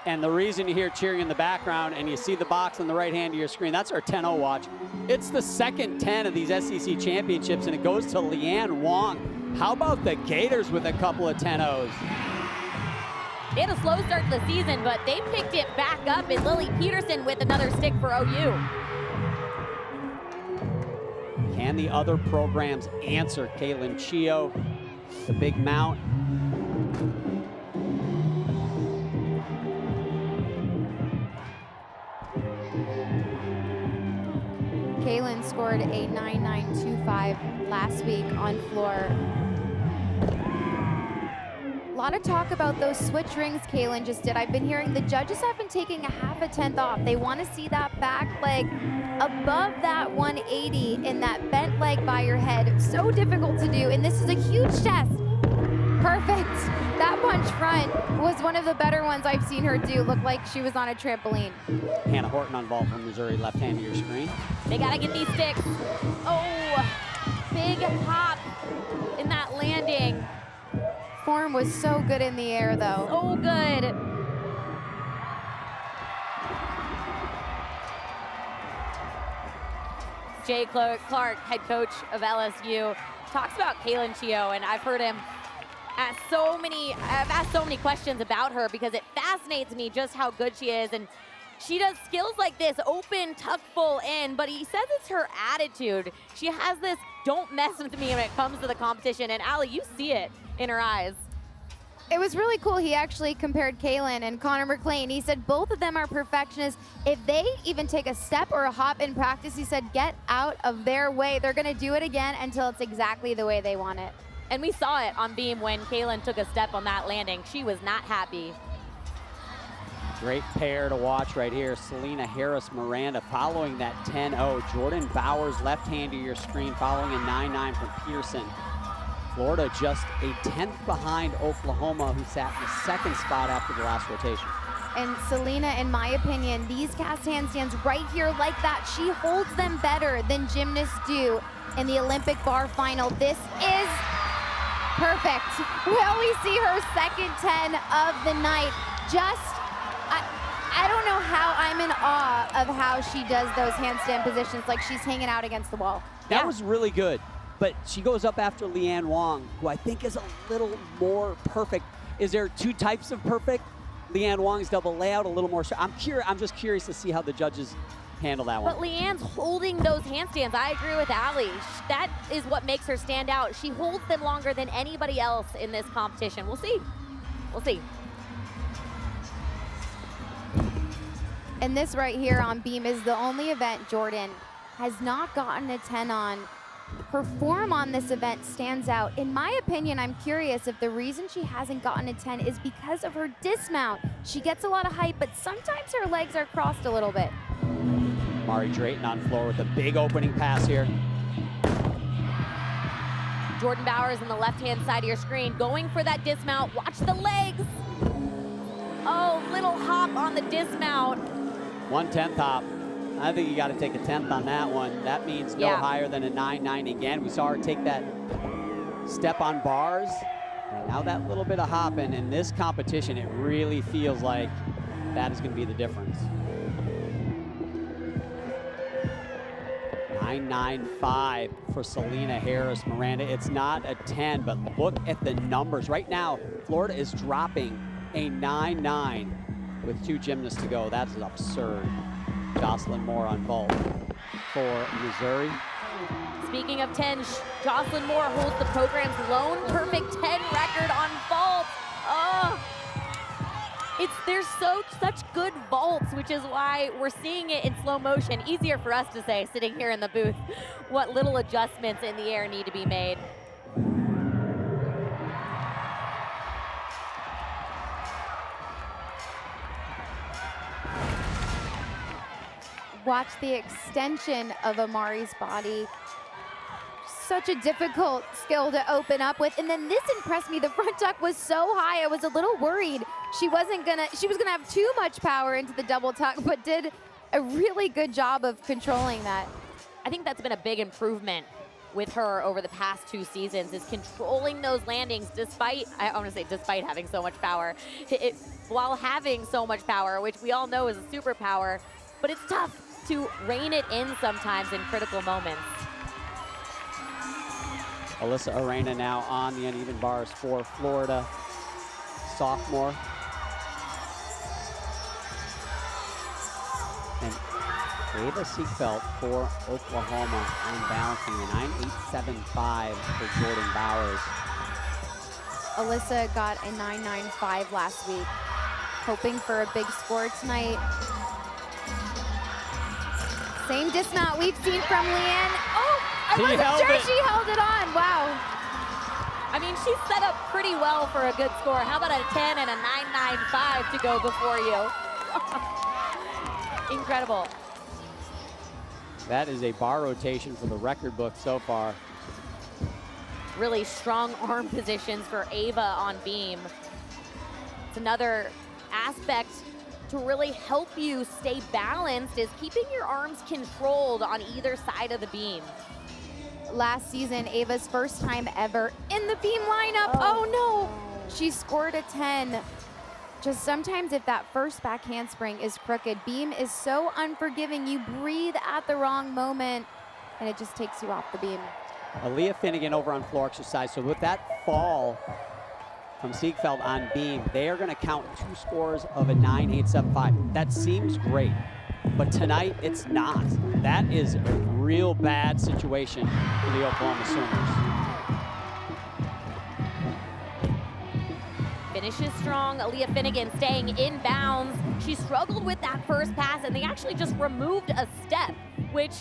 And the reason you hear cheering in the background and you see the box on the right hand of your screen, that's our 10-0 watch. It's the second 10 of these SEC championships, and it goes to Leanne Wong. How about the Gators with a couple of 10-0s? They had a slow start to the season, but they picked it back up, and Lily Peterson with another stick for OU. Can the other programs answer? Kaylin Chio, the big mount. Kaylin scored a 9.925 last week on floor. A lot of talk about those switch rings Kaylin just did. I've been hearing the judges have been taking a 1/2 tenth off. They want to see that back leg above that 180 in that bent leg by your head. So difficult to do, and this is a huge test. Perfect. That punch front was one of the better ones I've seen her do. Looked like she was on a trampoline. Hannah Horton on ball from Missouri, left hand of your screen. They got to get these sticks. Oh, big hop in that landing. Form was so good in the air, though. So good. Jay Clark, head coach of LSU, talks about Kaylin Chio, and I've heard him ask I've asked so many questions about her because it fascinates me just how good she is. And she does skills like this, open, tuck full in, but he says it's her attitude. She has this, don't mess with me when it comes to the competition. And Allie, you see it in her eyes. It was really cool. He actually compared Kaylin and Connor McLean. He said both of them are perfectionists. If they even take a step or a hop in practice, he said, get out of their way. They're going to do it again until it's exactly the way they want it. And we saw it on beam when Kaylin took a step on that landing. She was not happy. Great pair to watch right here. Selena Harris-Miranda following that 10-0. Jordan Bowers, left hand to your screen, following a 9-9 from Pearson. Florida just a 10th behind Oklahoma, who sat in the second spot after the last rotation. And Selena, in my opinion, these cast handstands right here like that, she holds them better than gymnasts do in the Olympic bar final. This is perfect. Will we see her second 10 of the night? I don't know how I'm in awe of how she does those handstand positions, like she's hanging out against the wall. That was really good. But she goes up after Leanne Wong, who I think is a little more perfect. Is there two types of perfect? Leanne Wong's double layout, a little more. I'm just curious to see how the judges handle that one. But Leanne's holding those handstands. I agree with Allie. That is what makes her stand out. She holds them longer than anybody else in this competition. We'll see. We'll see. And this right here on beam is the only event Jordan has not gotten a 10 on. Her form on this event stands out. In my opinion, I'm curious if the reason she hasn't gotten a 10 is because of her dismount. She gets a lot of height, but sometimes her legs are crossed a little bit. Mari Drayton on floor with a big opening pass here. Jordan Bowers on the left-hand side of your screen, going for that dismount. Watch the legs. Oh, little hop on the dismount. 1/10 hop. I think you got to take a 10th on that one. That means no higher than a 9-9 again. We saw her take that step on bars. And now that little bit of hopping in this competition, it really feels like that is going to be the difference. 9.95 for Selena Harris-Miranda. It's not a 10, but look at the numbers. Right now, Florida is dropping a 9.9 with 2 gymnasts to go. That's absurd. Jocelyn Moore on vault for Missouri. Speaking of 10, Jocelyn Moore holds the program's lone perfect 10 record on vault. Oh, there's such good vaults, which is why we're seeing it in slow motion. Easier for us to say, sitting here in the booth, what little adjustments in the air need to be made. Watch the extension of Amari's body. Such a difficult skill to open up with. And then this impressed me. The front tuck was so high, I was a little worried she was gonna have too much power into the double tuck, but did a really good job of controlling that. I think that's been a big improvement with her over the past 2 seasons, is controlling those landings despite having so much power. While having so much power, which we all know is a superpower, but it's tough to rein it in sometimes in critical moments. Alyssa Arena now on the uneven bars for Florida, sophomore. And Ava Siegfeld for Oklahoma on balancing a 9.875 for Jordan Bowers. Alyssa got a 9.95 last week, hoping for a big score tonight. Same dismount we've seen from Leanne. Oh, I wasn't sure she held it on. Wow. I mean, she's set up pretty well for a good score. How about a 10 and a 9.95 to go before you? Incredible. That is a bar rotation for the record book so far. Really strong arm positions for Ava on beam. It's another aspect to really help you stay balanced, is keeping your arms controlled on either side of the beam. Last season, Ava's first time ever in the beam lineup. Oh no, she scored a 10. Just sometimes if that first back handspring is crooked, beam is so unforgiving. You breathe at the wrong moment and it just takes you off the beam. Aaliyah Finnegan over on floor exercise. So with that fall from Siegfeld on beam, they are going to count 2 scores of a 9.875. That seems great, but tonight it's not. That is a real bad situation for the Oklahoma Sooners. finishes strong. Aaliyah Finnegan staying in bounds. She struggled with that first pass, and they actually just removed a step, which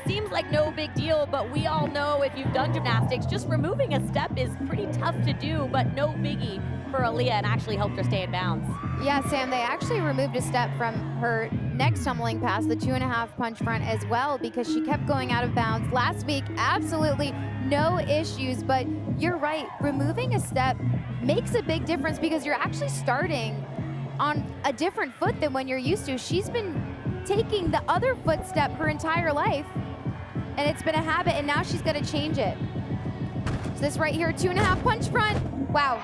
seems like no big deal, but we all know if you've done gymnastics, just removing a step is pretty tough to do, but no biggie for Aaliyah, and actually helped her stay in bounds. Yeah, Sam, they actually removed a step from her next tumbling pass, the 2.5 punch front as well, because she kept going out of bounds. Last week, absolutely no issues, but you're right, removing a step makes a big difference because you're actually starting on a different foot than when you're used to. She's been taking the other footstep her entire life, and it's been a habit, and now she's gonna change it. So this right here, 2.5 punch front, wow,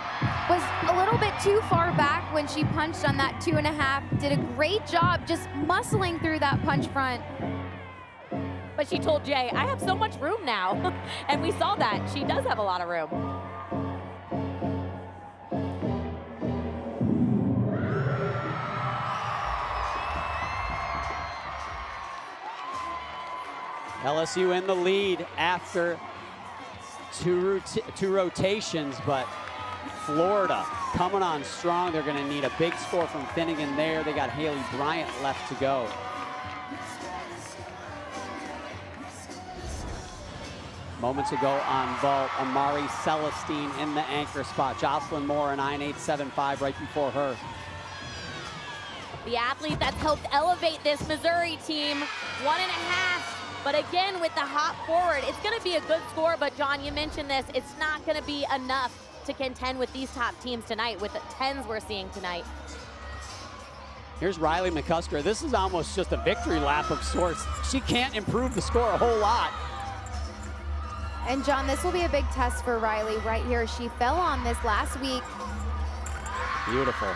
was a little bit too far back when she punched on that 2.5. Did a great job just muscling through that punch front. But she told Jay, I have so much room now. And we saw that. She does have a lot of room. LSU in the lead after two rotations, but Florida coming on strong. They're going to need a big score from Finnegan there. They got Haley Bryant left to go. Moments ago on vault, Amari Celestine in the anchor spot. Jocelyn Moore, a 9.875 right before her. The athlete that's helped elevate this Missouri team, 1.5. But again, with the hop forward, it's going to be a good score. But John, you mentioned this, it's not going to be enough to contend with these top teams tonight, with the 10s we're seeing tonight. Here's Riley McCusker. This is almost just a victory lap of sorts. She can't improve the score a whole lot. And John, this will be a big test for Riley right here. She fell on this last week. Beautiful.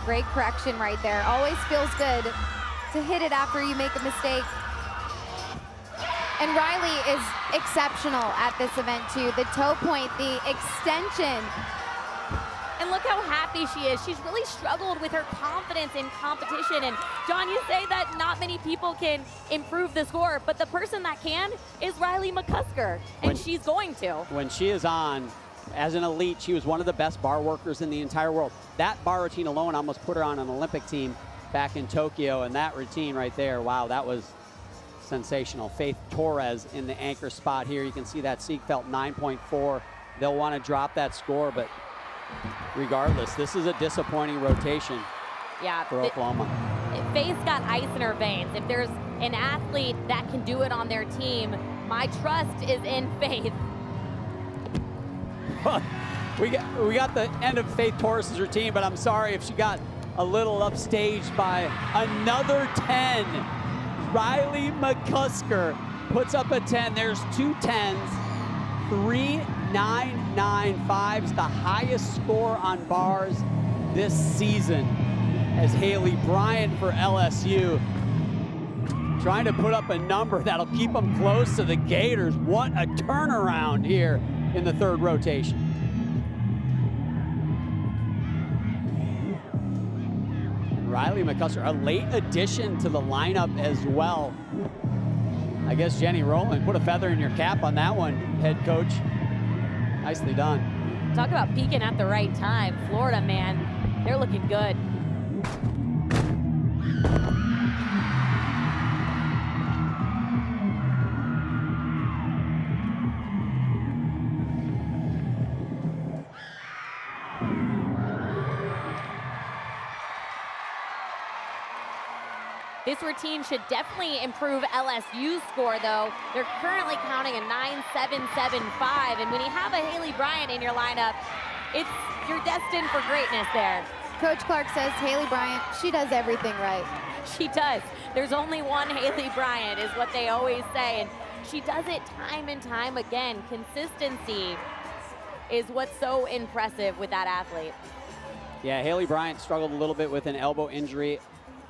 Great correction right there. Always feels good to hit it after you make a mistake. And Riley is exceptional at this event too. The toe point, the extension. And look how happy she is. She's really struggled with her confidence in competition. And John, you say that not many people can improve the score, but the person that can is Riley McCusker, and she's going to. When she is on, as an elite, she was one of the best bar workers in the entire world. That bar routine alone almost put her on an Olympic team back in Tokyo, and that routine right there, wow, that was sensational. Faith Torres in the anchor spot here. You can see that Siegfeld 9.4. They'll want to drop that score, but regardless, this is a disappointing rotation for Oklahoma. Faith's got ice in her veins. If there's an athlete that can do it on their team, my trust is in Faith. we got the end of Faith Torres' routine, but I'm sorry if she got a little upstaged by another 10. Riley McCusker puts up a 10. There's 2 10s, 3.995s, the highest score on bars this season, as Haley Bryant for LSU trying to put up a number that'll keep them close to the Gators. What a turnaround here in the third rotation. Riley McCusker, a late addition to the lineup as well. I guess Jenny Rowland put a feather in your cap on that one, head coach. Nicely done. Talk about peaking at the right time. Florida, man, they're looking good. This routine should definitely improve LSU's score, though. They're currently counting a 9.775, and when you have a Haley Bryant in your lineup, you're destined for greatness there. Coach Clark says Haley Bryant, she does everything right. She does. There's only one Haley Bryant, is what they always say, and she does it time and time again. Consistency is what's so impressive with that athlete. Yeah, Haley Bryant struggled a little bit with an elbow injury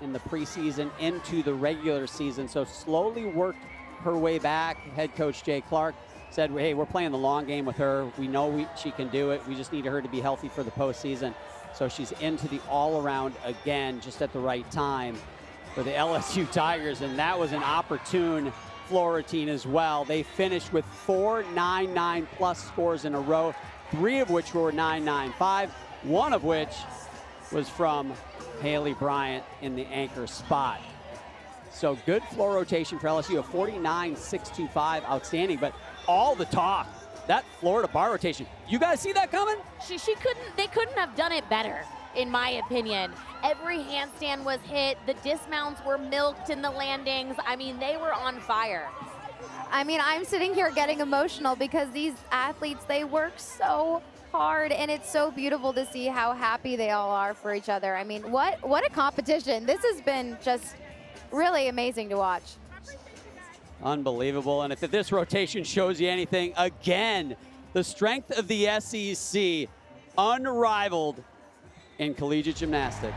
in the preseason into the regular season, so slowly worked her way back. Head coach Jay Clark said, hey, we're playing the long game with her. We know she can do it. We just need her to be healthy for the postseason. So she's into the all-around again, just at the right time for the LSU Tigers, and that was an opportune floor routine as well. They finished with 4 9.9+ scores in a row, 3 of which were 9.95. one of which was from Haley Bryant in the anchor spot. So good floor rotation for LSU, a 49.625, outstanding. But all the talk, that floor to bar rotation, you guys see that coming? They couldn't have done it better, in my opinion. Every handstand was hit. The dismounts were milked in the landings. I mean, they were on fire. I mean, I'm sitting here getting emotional because these athletes, they work so hard, and it's so beautiful to see how happy they all are for each other. I mean, what a competition. This has been just really amazing to watch. Unbelievable. And if this rotation shows you anything, again, the strength of the SEC unrivaled in collegiate gymnastics.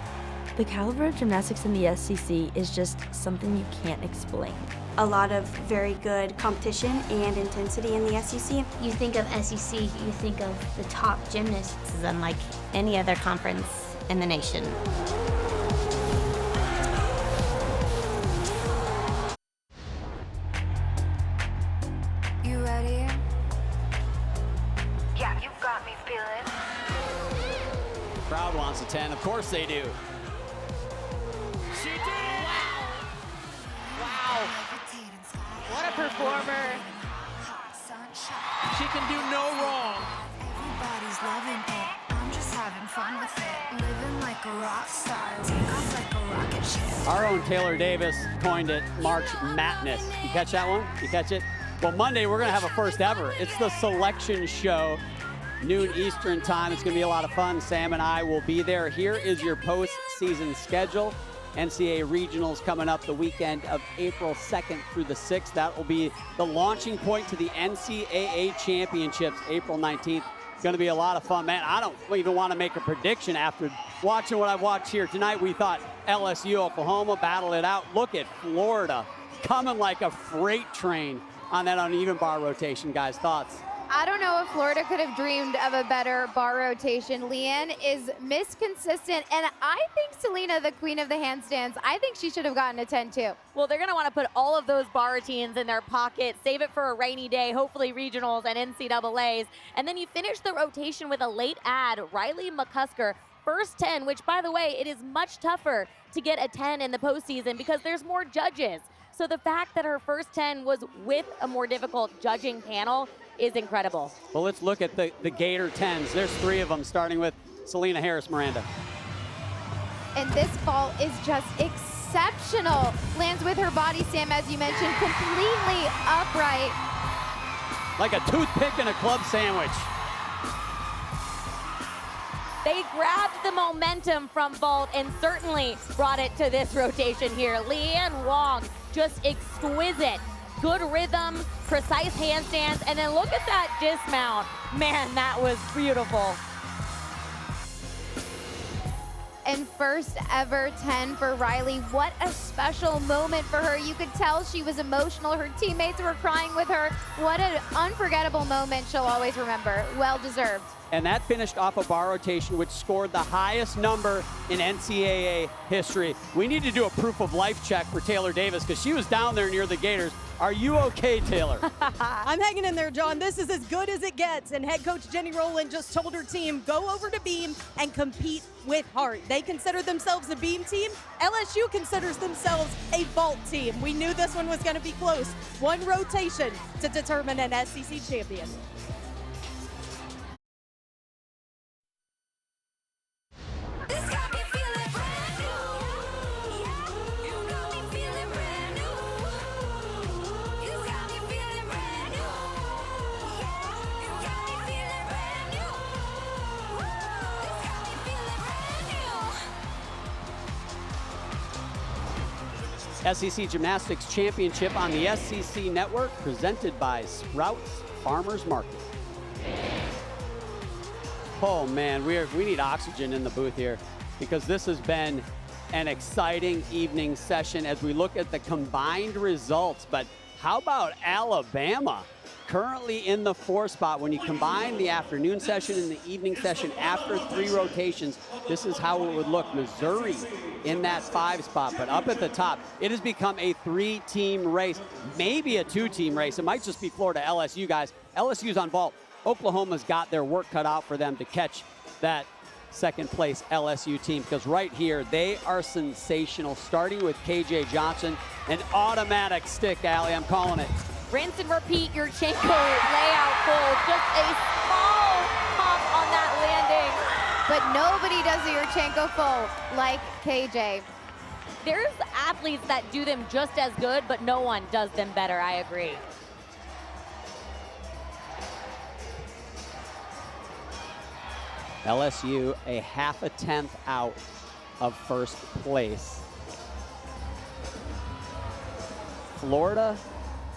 The caliber of gymnastics in the SEC is just something you can't explain. A lot of very good competition and intensity in the SEC. You think of SEC, you think of the top gymnasts. This is unlike any other conference in the nation. You ready? Yeah, you got me feeling. Crowd wants a 10. Of course they do. She did! Wow. What a performer. She can do no wrong. Everybody's loving it. I'm just having fun with it. Living like a rock star. Take off like a rocket ship. Our own Taylor Davis coined it March Madness. You catch that one? You catch it? Well, Monday we're going to have a first ever. It's the selection show, noon Eastern time. It's going to be a lot of fun. Sam and I will be there. Here is your postseason schedule. NCAA Regionals coming up the weekend of April 2nd through the 6th. That will be the launching point to the NCAA Championships, April 19th. It's going to be a lot of fun, man. I don't even want to make a prediction after watching what I've watched here tonight. We thought LSU, Oklahoma, battle it out. Look at Florida coming like a freight train on that uneven bar rotation, guys. Thoughts? I don't know if Florida could have dreamed of a better bar rotation. Leanne is misconsistent, and I think Selena, the queen of the handstands, I think she should have gotten a 10 too. Well, they're going to want to put all of those bar routines in their pocket, save it for a rainy day, hopefully regionals and NCAAs. And then you finish the rotation with a late add, Riley McCusker, first 10, which, by the way, it is much tougher to get a 10 in the postseason because there's more judges. So the fact that her first 10 was with a more difficult judging panel is incredible. Well, let's look at the Gator 10s. There's 3 of them, starting with Selena Harris-Miranda. And this ball is just exceptional. Lands with her body, Sam, as you mentioned, completely upright. Like a toothpick in a club sandwich. They grabbed the momentum from vault and certainly brought it to this rotation here. Leanne Wong, just exquisite. Good rhythm, precise handstands, and then look at that dismount. Man, that was beautiful. And first ever 10 for Riley. What a special moment for her. You could tell she was emotional. Her teammates were crying with her. What an unforgettable moment she'll always remember. Well deserved. And that finished off a bar rotation which scored the highest number in NCAA history. We need to do a proof of life check for Taylor Davis because she was down there near the Gators. Are you okay, Taylor? I'm hanging in there, John. This is as good as it gets. And head coach Jenny Rowland just told her team, go over to Beam and compete with heart. They consider themselves a Beam team. LSU considers themselves a vault team. We knew this one was going to be close. One rotation to determine an SEC champion. SEC Gymnastics Championship on the SEC Network, presented by Sprouts Farmers Market. Oh man, we need oxygen in the booth here because this has been an exciting evening session as we look at the combined results. But how about Alabama? Currently in the 4 spot. When you combine the afternoon session and the evening session after 3 rotations, this is how it would look. Missouri in that 5 spot, but up at the top, it has become a 3-team race, maybe a 2-team race. It might just be Florida LSU, guys. LSU's on vault. Oklahoma's got their work cut out for them to catch that second place LSU team, because right here, they are sensational, starting with KJ Johnson. An automatic stick, Allie, I'm calling it. Rinse and repeat Yurchenko layout full. Just a small pump on that landing. But nobody does a Yurchenko full like KJ. There's athletes that do them just as good, but no one does them better, I agree. LSU a half a tenth out of first place. Florida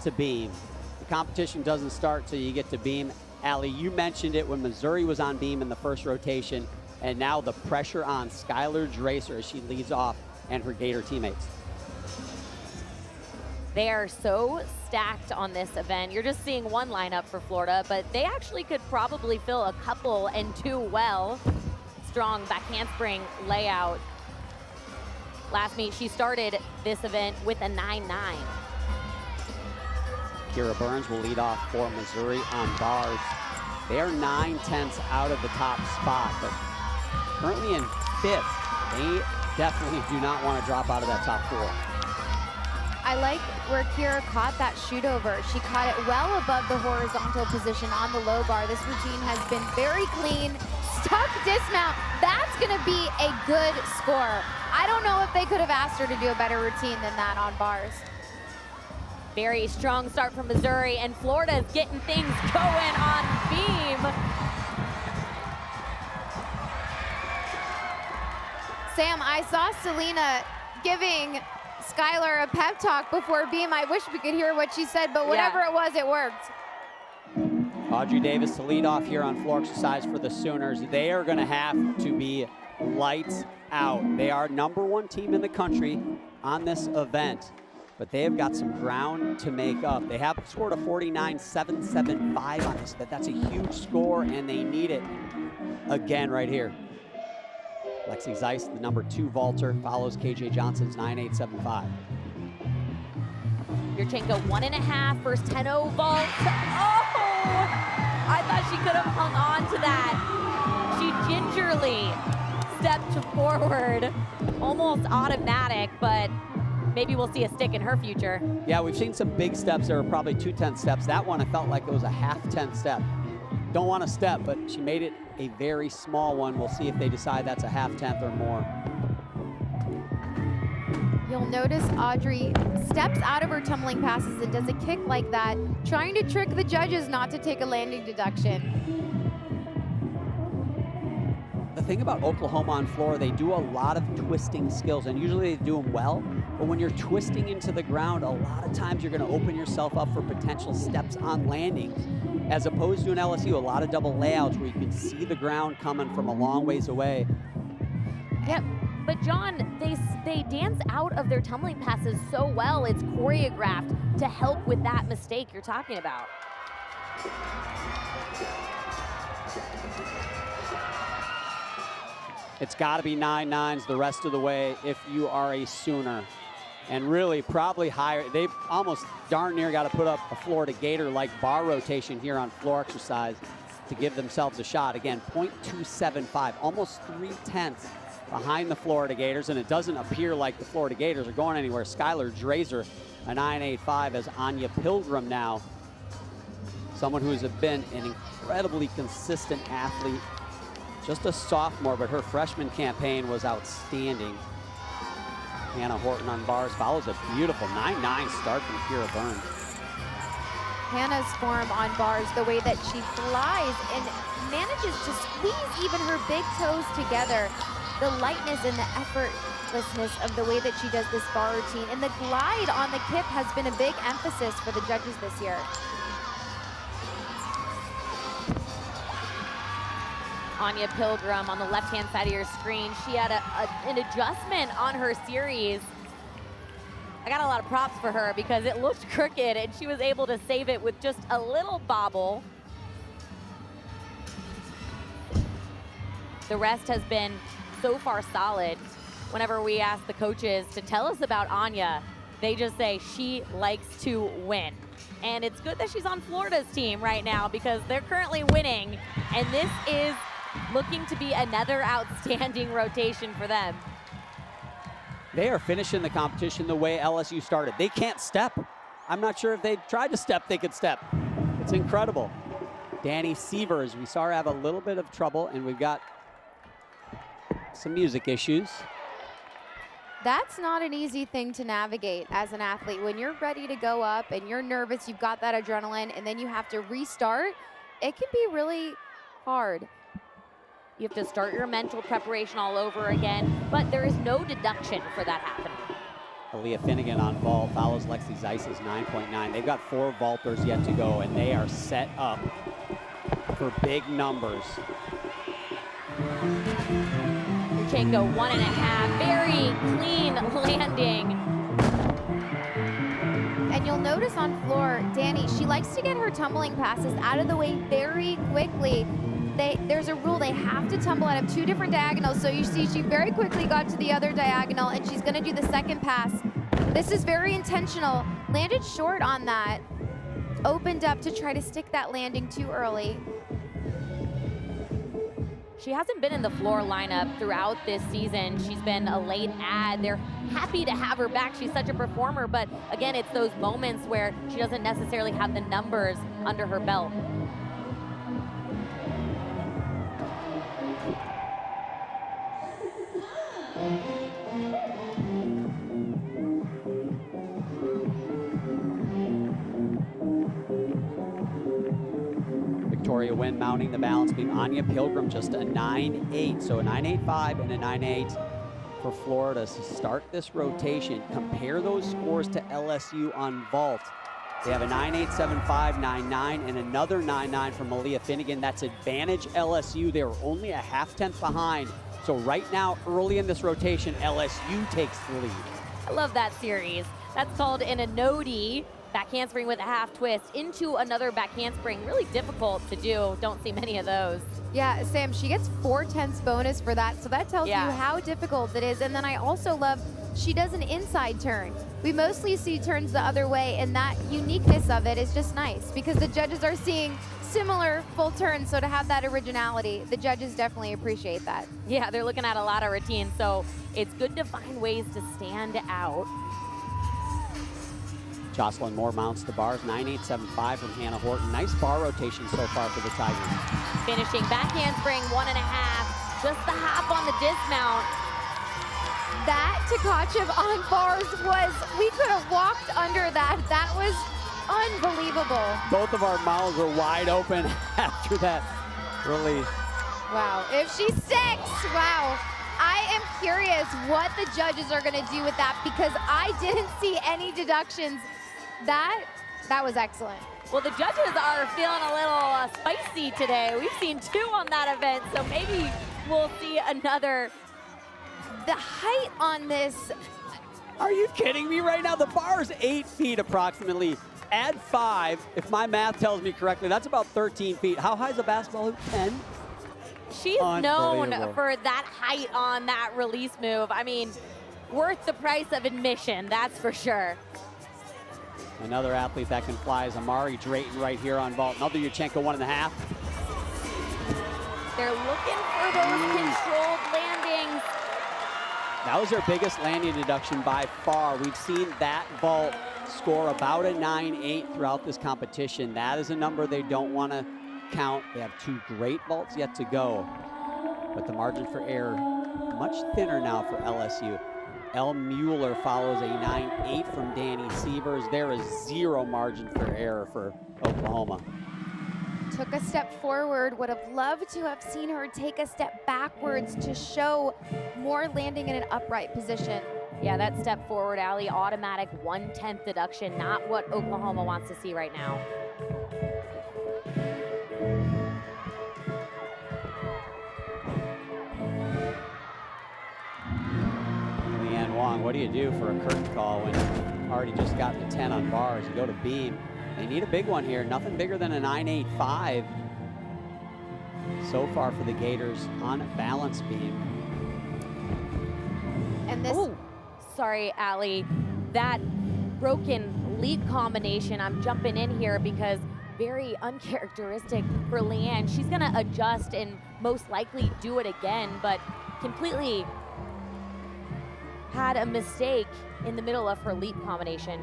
to beam. The competition doesn't start till you get to beam. Allie, you mentioned it when Missouri was on beam in the first rotation, and now the pressure on Skylar Dracer as she leads off and her Gator teammates. They are so stacked on this event. You're just seeing one lineup for Florida, but they actually could probably fill a couple and do well. Strong back handspring layout. Last meet, she started this event with a 9-9. Kira Burns will lead off for Missouri on bars. They are 9/10 out of the top spot, but currently in 5th. They definitely do not want to drop out of that top 4. I like where Kira caught that shoot over. She caught it well above the horizontal position on the low bar. This routine has been very clean. Stuck dismount. That's going to be a good score. I don't know if they could have asked her to do a better routine than that on bars. Very strong start from Missouri, and Florida's getting things going on beam. Sam, I saw Selena giving Skylar a pep talk before beam. I wish we could hear what she said, but whatever it was, it worked. Audrey Davis to lead off here on floor exercise for the Sooners. They are going to have to be lights out. They are #1 team in the country on this event, but they have got some ground to make up. They have scored a 49.775 on this. That's a huge score, and they need it again right here. Lexi Zeiss, the #2 vaulter, follows KJ Johnson's 9.875. Yurchenko 1.5, first 10-0 vault. Oh! I thought she could have hung on to that. She gingerly stepped forward, almost automatic, but maybe we'll see a stick in her future. Yeah, we've seen some big steps. There were probably 2 10 steps. That one, I felt like it was a half 10 step. Don't want to step, but she made it a very small one. We'll see if they decide that's a half 10th or more. You'll notice Audrey steps out of her tumbling passes and does a kick like that, trying to trick the judges not to take a landing deduction. The thing about Oklahoma on floor, they do a lot of twisting skills, and usually they do them well, but when you're twisting into the ground, a lot of times you're gonna open yourself up for potential steps on landings, as opposed to an LSU, a lot of double layouts where you can see the ground coming from a long ways away. Yep, but John, they dance out of their tumbling passes so well, it's choreographed to help with that mistake you're talking about. It's got to be 9.9s the rest of the way if you are a Sooner. And really probably higher. They've almost darn near got to put up a Florida Gator-like bar rotation here on floor exercise to give themselves a shot. Again, 0.275, almost 3/10 behind the Florida Gators, and it doesn't appear like the Florida Gators are going anywhere. Skylar Dracer, a 9.85, as Anya Pilgrim now, someone who has been an incredibly consistent athlete. Just a sophomore, but her freshman campaign was outstanding. Hannah Horton on bars follows a beautiful 9.9 start from Kira Burns. Hannah's form on bars, the way that she flies and manages to squeeze even her big toes together. The lightness and the effortlessness of the way that she does this bar routine. And the glide on the kip has been a big emphasis for the judges this year. Anya Pilgrim on the left-hand side of your screen. She had an adjustment on her series. I got a lot of props for her because it looked crooked and she was able to save it with just a little bobble. The rest has been so far solid. Whenever we ask the coaches to tell us about Anya, they just say she likes to win. And it's good that she's on Florida's team right now because they're currently winning. And this is looking to be another outstanding rotation for them. They are finishing the competition the way LSU started. They can't step. I'm not sure if they tried to step, they could step. It's incredible. Danny Sievers, we saw her have a little bit of trouble, and we've got some music issues. That's not an easy thing to navigate as an athlete. When you're ready to go up and you're nervous, you've got that adrenaline, and then you have to restart, it can be really hard. You have to start your mental preparation all over again, but there is no deduction for that happening. Aaliyah Finnegan on vault follows Lexi Zeiss's 9.9. They've got 4 vaulters yet to go, and they are set up for big numbers. Yurchenko 1.5, very clean landing. And you'll notice on floor, Danny, she likes to get her tumbling passes out of the way very quickly. There's a rule, they have to tumble out of 2 different diagonals. So you see she very quickly got to the other diagonal, and she's gonna do the second pass. This is very intentional. Landed short on that. Opened up to try to stick that landing too early. She hasn't been in the floor lineup throughout this season. She's been a late add. They're happy to have her back. She's such a performer, but again, it's those moments where she doesn't necessarily have the numbers under her belt. Victoria Wynn mounting the balance beam. Anya Pilgrim just a 9.8, so a 9.85 and a 9.8 for Florida to start this rotation. Compare those scores to LSU on vault. They have a 9.875, 9.9, and another 9.9 from Aaliyah Finnegan. That's advantage LSU. They were only a 0.5 behind. So right now, early in this rotation, LSU takes the lead. I love that series. That's called an Anodi. Back handspring with a half twist into another back handspring. Really difficult to do. Don't see many of those. Yeah, Sam, she gets 4/10 bonus for that. So that tells you how difficult it is. And then I also love, she does an inside turn. We mostly see turns the other way, and that uniqueness of it is just nice because the judges are seeing similar full turns. So to have that originality, the judges definitely appreciate that. Yeah, they're looking at a lot of routines. So it's good to find ways to stand out. Jocelyn Moore mounts the bars, 9.875 from Hannah Horton. Nice bar rotation so far for the Tigers. Finishing back handspring, 1.5. Just the hop on the dismount. That Tkachev on bars was, we could have walked under that. That was unbelievable. Both of our mouths were wide open after that release. Wow, if she sticks, wow. I am curious what the judges are gonna do with that because I didn't see any deductions. That was excellent. Well, the judges are feeling a little spicy today. We've seen 2 on that event, so maybe we'll see another. The height on this. Are you kidding me right now? The bar is 8 feet approximately. Add 5, if my math tells me correctly, that's about 13 feet. How high is a basketball hoop? 10? She's known for that height on that release move. I mean, worth the price of admission, that's for sure. Another athlete that can fly is Amari Drayton right here on vault. Another Yurchenko 1.5. They're looking for those controlled landings. That was their biggest landing deduction by far. We've seen that vault score about a 9.8 throughout this competition. That is a number they don't want to count. They have 2 great vaults yet to go, but the margin for error much thinner now for LSU. Elle Mueller follows a 9.8 from Danny Sievers. There is 0 margin for error for Oklahoma. Took a step forward, would have loved to have seen her take a step backwards to show more landing in an upright position. Yeah, that step forward, Allie, automatic 1/10 deduction, not what Oklahoma wants to see right now. Wong, what do you do for a curtain call when you've already just got the 10 on bars? You go to beam. They need a big one here. Nothing bigger than a 9.85 so far for the Gators on balance beam. And this. Oh, sorry, Allie. That broken leap combination, I'm jumping in here because very uncharacteristic for Leanne. She's gonna adjust and most likely do it again, but completely had a mistake in the middle of her leap combination.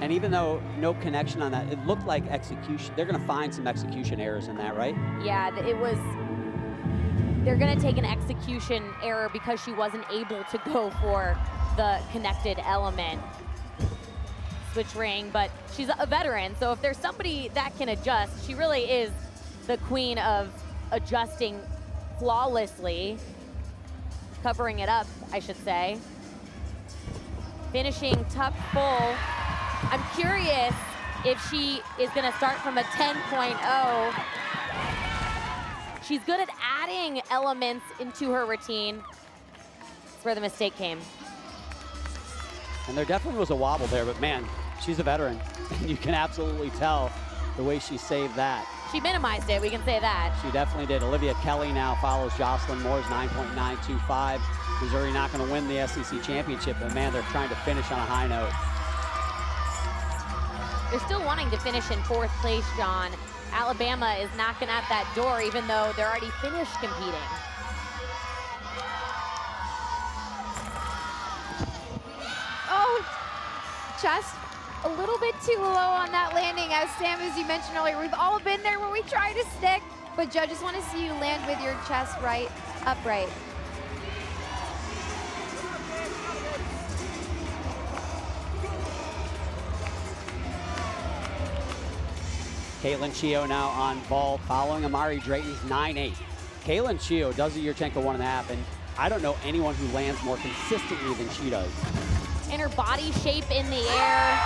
And even though no connection on that, it looked like execution. They're gonna find some execution errors in that, right? Yeah, they're gonna take an execution error because she wasn't able to go for the connected element switch ring, but she's a veteran, so if there's somebody that can adjust, she really is the queen of adjusting flawlessly, covering it up, I should say. Finishing tuck full. I'm curious if she is gonna start from a 10.0. She's good at adding elements into her routine. That's where the mistake came. And there definitely was a wobble there, but man, she's a veteran. And you can absolutely tell the way she saved that. She minimized it, we can say that. She definitely did. Olivia Kelly now follows Jocelyn Moore's 9.925. Missouri not gonna win the SEC championship, but man, they're trying to finish on a high note. They're still wanting to finish in 4th place, John. Alabama is knocking at that door, even though they're already finished competing. Oh, just a little bit too low on that landing. As Sam, as you mentioned earlier, we've all been there where we try to stick, but judges want to see you land with your chest right upright. Caitlin Chio now on ball, following Amari Drayton's 9.8. Caitlin Chio does a Yurchenko 1.5, and I don't know anyone who lands more consistently than she does. And her body shape in the air,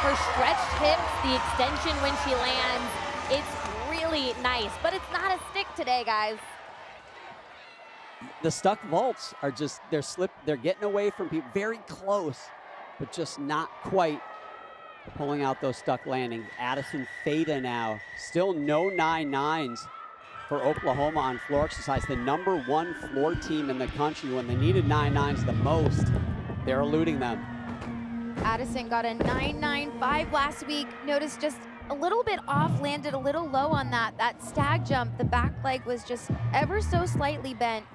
her stretched hips, the extension when she lands, it's really nice, but it's not a stick today, guys. The stuck vaults are just, they're getting away from people, very close, but just not quite pulling out those stuck landings. Addison Theta now, still no 9.9s for Oklahoma on floor exercise. The #1 floor team in the country. When they needed 9.9s the most, they're eluding them. Addison got a 9.95 last week. Notice just a little bit off, landed a little low on that. That stag jump, the back leg was just ever so slightly bent.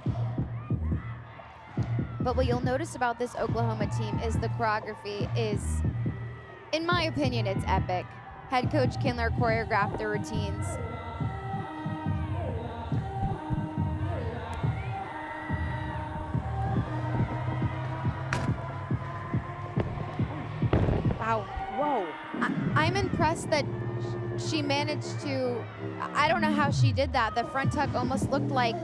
But what you'll notice about this Oklahoma team is the choreography is, in my opinion, it's epic. Head coach Kindler choreographed their routines. Wow, whoa. I'm impressed that she managed to, I don't know how she did that. The front tuck almost looked like,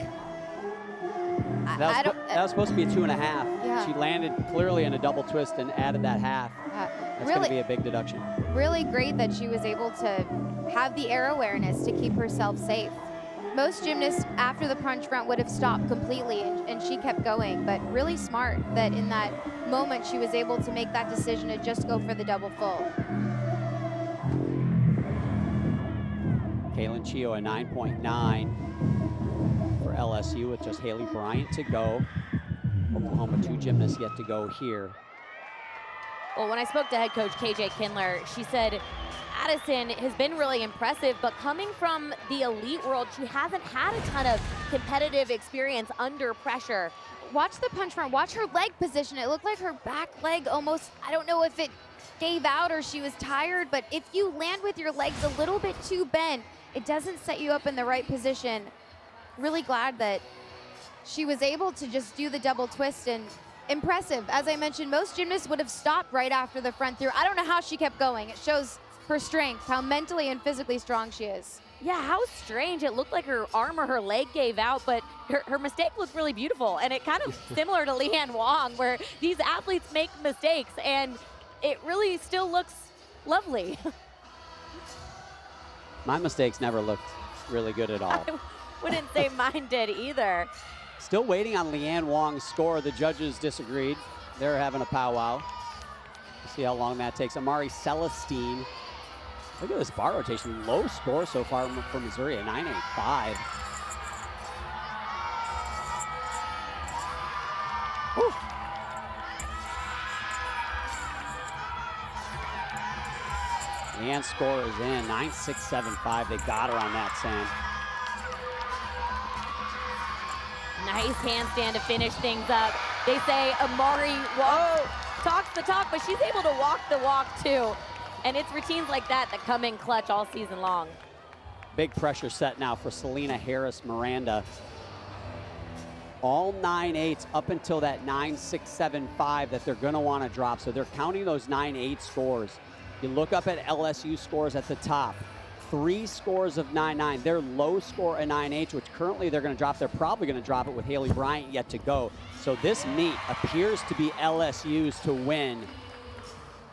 That was supposed to be a 2.5. Yeah. She landed clearly in a double twist and added that half. That's going to be a big deduction. Really great that she was able to have the air awareness to keep herself safe. Most gymnasts after the punch front would have stopped completely, and she kept going, but really smart that in that moment she was able to make that decision to just go for the double full. Caitlin Chio a 9.9 for LSU with just Haley Bryant to go. Oklahoma 2 gymnasts yet to go here. Well, when I spoke to head coach KJ Kindler, she said Addison has been really impressive, but coming from the elite world, she hasn't had a ton of competitive experience under pressure. Watch the punch front, watch her leg position. It looked like her back leg almost, I don't know if it gave out or she was tired, but if you land with your legs a little bit too bent, it doesn't set you up in the right position. Really glad that she was able to just do the double twist, and impressive. As I mentioned, most gymnasts would have stopped right after the front through. I don't know how she kept going. It shows her strength, how mentally and physically strong she is. Yeah, how strange. It looked like her arm or her leg gave out, but her mistake looked really beautiful. And it kind of similar to Leanne Wong, where these athletes make mistakes and it really still looks lovely. My mistakes never looked really good at all. I wouldn't say mine did either. Still waiting on Leanne Wong's score. The judges disagreed. They're having a powwow. We'll see how long that takes. Amari Celestine. Look at this bar rotation. Low score so far for Missouri, a 9.85. And score is in, 9-6-7-5. They got her on that, Sam. Nice handstand to finish things up. They say Amari talks the talk, but she's able to walk the walk too. And it's routines like that that come in clutch all season long. Big pressure set now for Selena Harris Miranda. All 9-8s up until that 9-6-7-5 that they're gonna wanna drop. So they're counting those 9-8 scores. You look up at LSU scores at the top. 3 scores of 9-9. Their low score a 9-8, which currently they're gonna drop. They're probably gonna drop it with Haley Bryant yet to go. So this meet appears to be LSU's to win.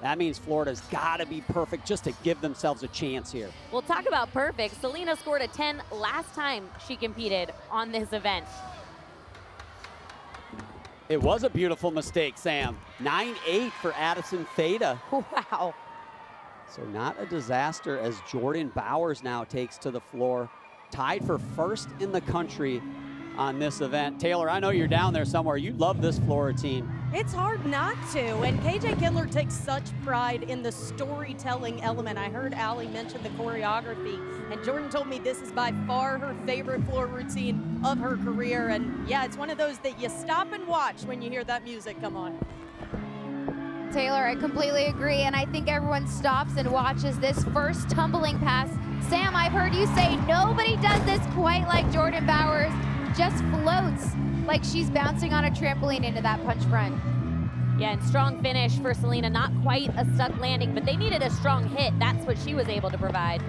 That means Florida's gotta be perfect just to give themselves a chance here. We'll talk about perfect. Selena scored a 10 last time she competed on this event. It was a beautiful mistake, Sam. 9-8 for Addison Theta. Wow. So not a disaster as Jordan Bowers now takes to the floor, tied for first in the country on this event. Taylor, I know you're down there somewhere. You love this Florida team. It's hard not to, and KJ Kindler takes such pride in the storytelling element. I heard Allie mention the choreography, and Jordan told me this is by far her favorite floor routine of her career, and yeah, it's one of those that you stop and watch when you hear that music come on. Taylor, I completely agree, and I think everyone stops and watches this first tumbling pass. Sam, I've heard you say nobody does this quite like Jordan Bowers, just floats like she's bouncing on a trampoline into that punch front. Yeah, and strong finish for Selena, not quite a stuck landing, but they needed a strong hit. That's what she was able to provide.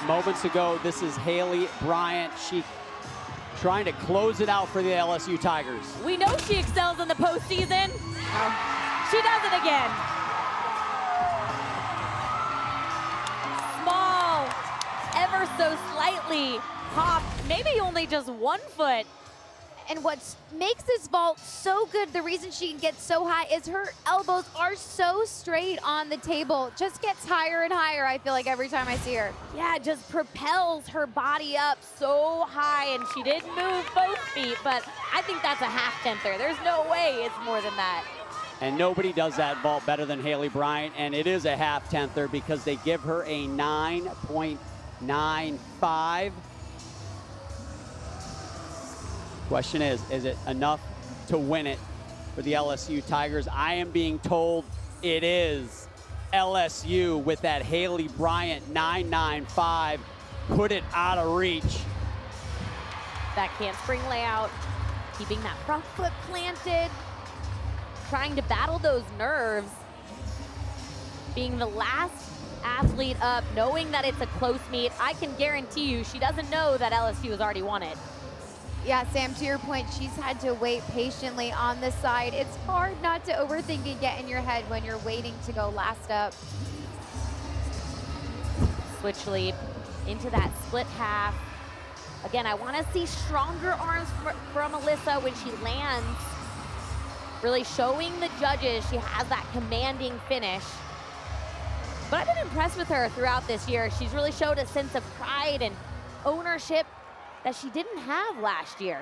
Moments ago, this is Haley Bryant. She trying to close it out for the LSU Tigers. We know she excels in the postseason. She does it again. Small, ever so slightly popped, maybe only just 1 foot. And what makes this vault so good, the reason she can get so high, is her elbows are so straight on the table. Just gets higher and higher, I feel like, every time I see her. Yeah, just propels her body up so high, and she did move both feet, but I think that's a half tenther. There's no way it's more than that. And nobody does that vault better than Haley Bryant, and it is a half tenther because they give her a 9.95. Question is it enough to win it for the LSU Tigers? I am being told it is. LSU with that Haley Bryant 9.95 put it out of reach. That handspring layout, keeping that front foot planted, trying to battle those nerves, being the last athlete up, knowing that it's a close meet. I can guarantee you she doesn't know that LSU has already won it. Yeah, Sam, to your point, she's had to wait patiently on this side. It's hard not to overthink and get in your head when you're waiting to go last up. Switch leap into that split half. Again, I want to see stronger arms from Alyssa when she lands. Really showing the judges she has that commanding finish. But I've been impressed with her throughout this year. She's really showed a sense of pride and ownership that she didn't have last year.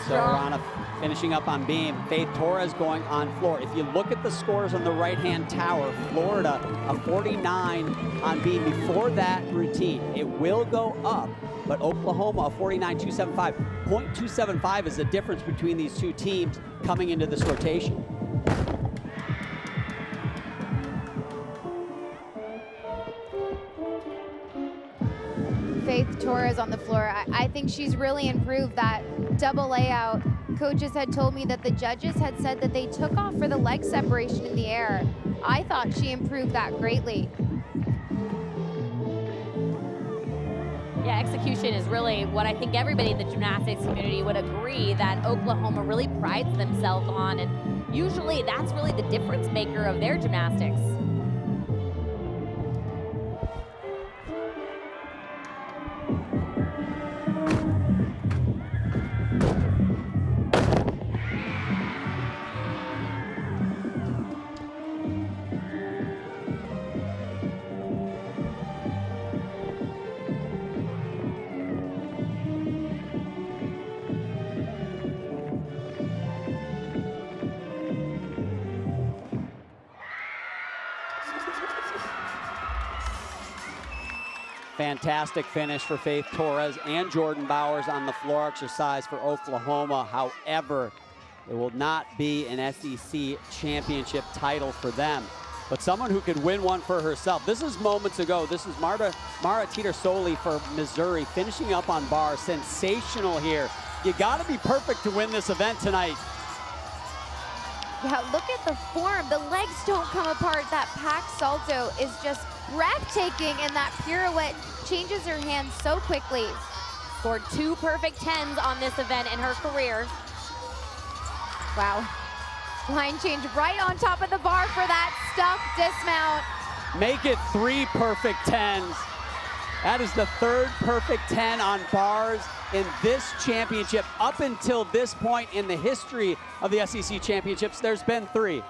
So Rana finishing up on beam. Faith Torres going on floor. If you look at the scores on the right-hand tower, Florida a 49 on beam before that routine. It will go up, but Oklahoma a 49.275. 0.275 is the difference between these two teams coming into this rotation. Faith Torres on the floor. I think she's really improved that double layout. Coaches had told me that the judges had said that they took off for the leg separation in the air. I thought she improved that greatly. Yeah, execution is really what I think everybody in the gymnastics community would agree that Oklahoma really prides themselves on, and usually that's really the difference maker of their gymnastics. Fantastic finish for Faith Torres and Jordan Bowers on the floor exercise for Oklahoma. However, it will not be an SEC championship title for them, but someone who could win one for herself. This is moments ago. This is Mara Teeter-Soli for Missouri, finishing up on bars. Sensational here. You got to be perfect to win this event tonight. Yeah, look at the form. The legs don't come apart. That pack salto is just breathtaking, and that pirouette changes her hands so quickly. Scored 2 perfect 10s on this event in her career. Wow. Line change right on top of the bar for that stuck dismount. Make it 3 perfect 10s. That is the 3rd perfect 10 on bars in this championship. Up until this point in the history of the SEC championships, there's been 3.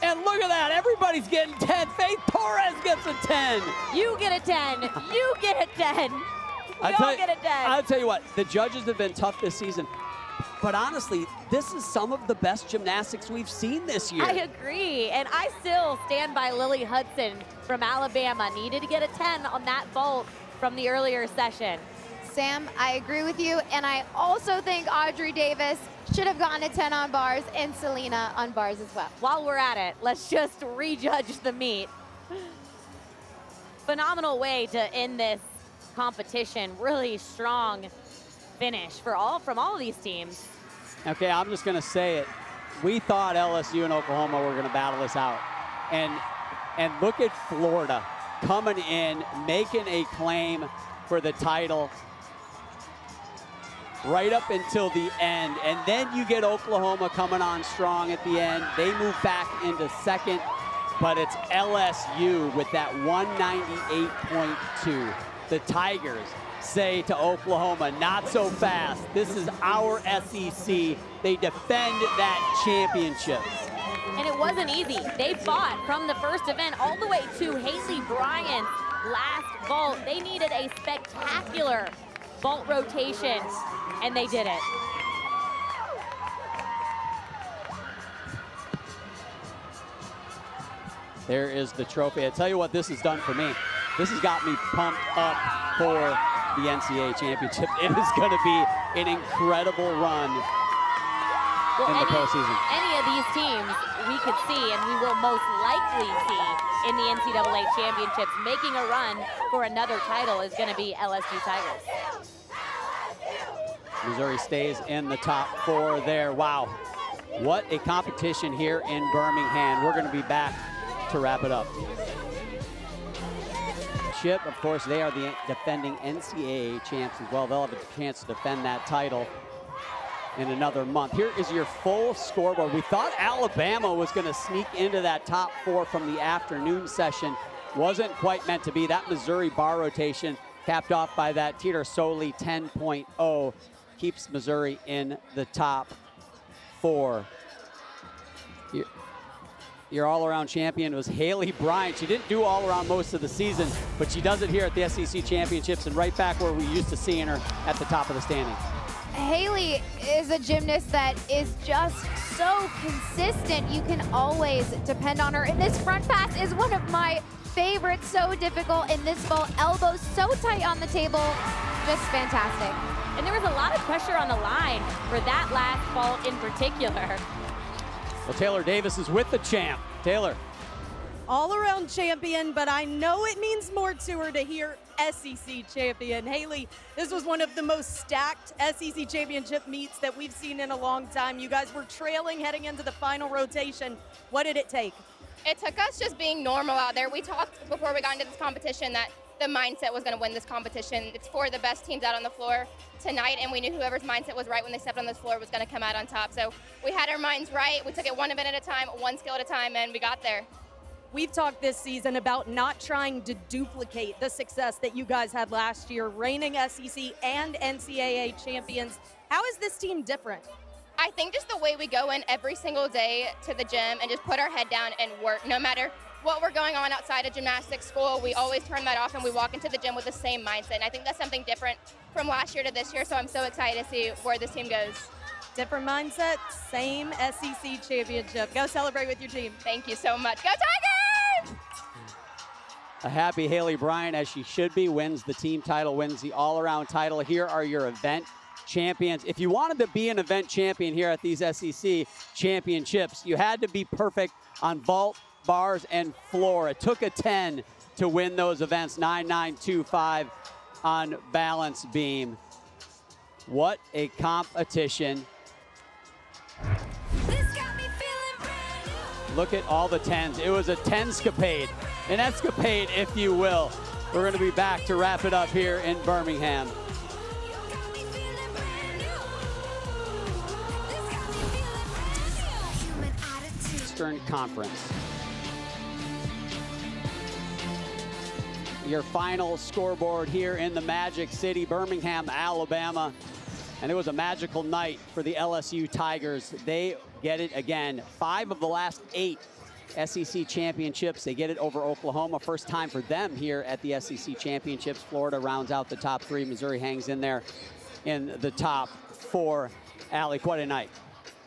And look at that, everybody's getting 10. Faith Torres gets a 10. You get a 10, you get a 10. We all get a 10. I'll tell you what, the judges have been tough this season. But honestly, this is some of the best gymnastics we've seen this year. I agree, and I still stand by Lily Hudson from Alabama. Needed to get a 10 on that vault from the earlier session. Sam, I agree with you, and I also think Audrey Davis should have gotten a 10 on bars, and Selena on bars as well. While we're at it, let's just rejudge the meet. Phenomenal way to end this competition. Really strong finish from all of these teams. Okay, I'm just going to say it. We thought LSU and Oklahoma were going to battle this out. And look at Florida coming in, making a claim for the title right up until the end. And then you get Oklahoma coming on strong at the end. They move back into second, but it's LSU with that 198.2. The Tigers say to Oklahoma, not so fast. This is our SEC. They defend that championship. And it wasn't easy. They fought from the first event all the way to Haley Bryant's last vault. They needed a spectacular vault rotation, and they did it. There is the trophy. I tell you what this has done for me. This has got me pumped up for the NCAA championship. It is going to be an incredible run in the postseason. Any of these teams we could see, and we will most likely see in the NCAA championships, making a run for another title is going to be LSU Tigers. Missouri stays in the top 4 there. Wow, what a competition here in Birmingham. We're going to be back to wrap it up. Chip, of course, they are the defending NCAA champs as well. They'll have a chance to defend that title in another month. Here is your full scoreboard. We thought Alabama was going to sneak into that top 4 from the afternoon session. Wasn't quite meant to be. That Missouri bar rotation capped off by that Teeter-Soli 10.0 keeps Missouri in the top 4. Your all-around champion was Haley Bryant. She didn't do all-around most of the season, but she does it here at the SEC championships and right back where we used to seeing her at the top of the standings. Haley is a gymnast that is just so consistent. You can always depend on her. And this front pass is one of my favorites. So difficult in this vault. Elbows so tight on the table. Just fantastic. And there was a lot of pressure on the line for that last vault in particular. Well, Taylor Davis is with the champ. Taylor. all-around champion, but I know it means more to her to hear SEC champion. Haley, this was one of the most stacked SEC championship meets that we've seen in a long time. You guys were trailing heading into the final rotation. What did it take? It took us just being normal out there. We talked before we got into this competition that the mindset was going to win this competition. It's for the best teams out on the floor tonight, and we knew whoever's mindset was right when they stepped on this floor was going to come out on top. So we had our minds right. We took it one event at a time, one skill at a time, and we got there. We've talked this season about not trying to duplicate the success that you guys had last year, reigning SEC and NCAA champions. How is this team different? I think just the way we go in every single day to the gym and just put our head down and work. No matter what we're going on outside of gymnastics school, we always turn that off and we walk into the gym with the same mindset. And I think that's something different from last year to this year, so I'm so excited to see where this team goes. Different mindset, same SEC championship. Go celebrate with your team. Thank you so much. Go Tigers! A happy Haley Bryant, as she should be, wins the team title, wins the all-around title. Here are your event champions. If you wanted to be an event champion here at these SEC championships, you had to be perfect on vault, bars, and floor. It took a 10 to win those events, 9.925 on balance beam. What a competition. Look at all the 10s. It was a 10-scapade, an escapade, if you will. We're going to be back to wrap it up here in Birmingham. Eastern Conference. Your final scoreboard here in the Magic City, Birmingham, Alabama. And it was a magical night for the LSU Tigers. They get it again. 5 of the last 8 SEC championships. They get it over Oklahoma. First time for them here at the SEC championships. Florida rounds out the top 3. Missouri hangs in there in the top 4. Allie, quite a night.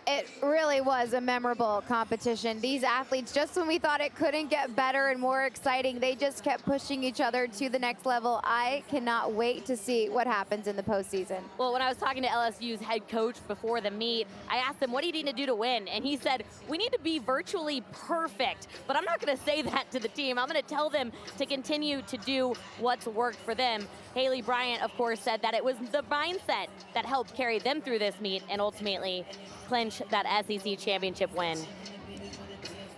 It really was a memorable competition. These athletes, just when we thought it couldn't get better and more exciting, they just kept pushing each other to the next level. I cannot wait to see what happens in the postseason. Well, when I was talking to LSU's head coach before the meet, I asked him, what do you need to do to win? And he said, we need to be virtually perfect. But I'm not going to say that to the team. I'm going to tell them to continue to do what's worked for them. Haley Bryant, of course, said that it was the mindset that helped carry them through this meet and ultimately clinch that SEC championship win.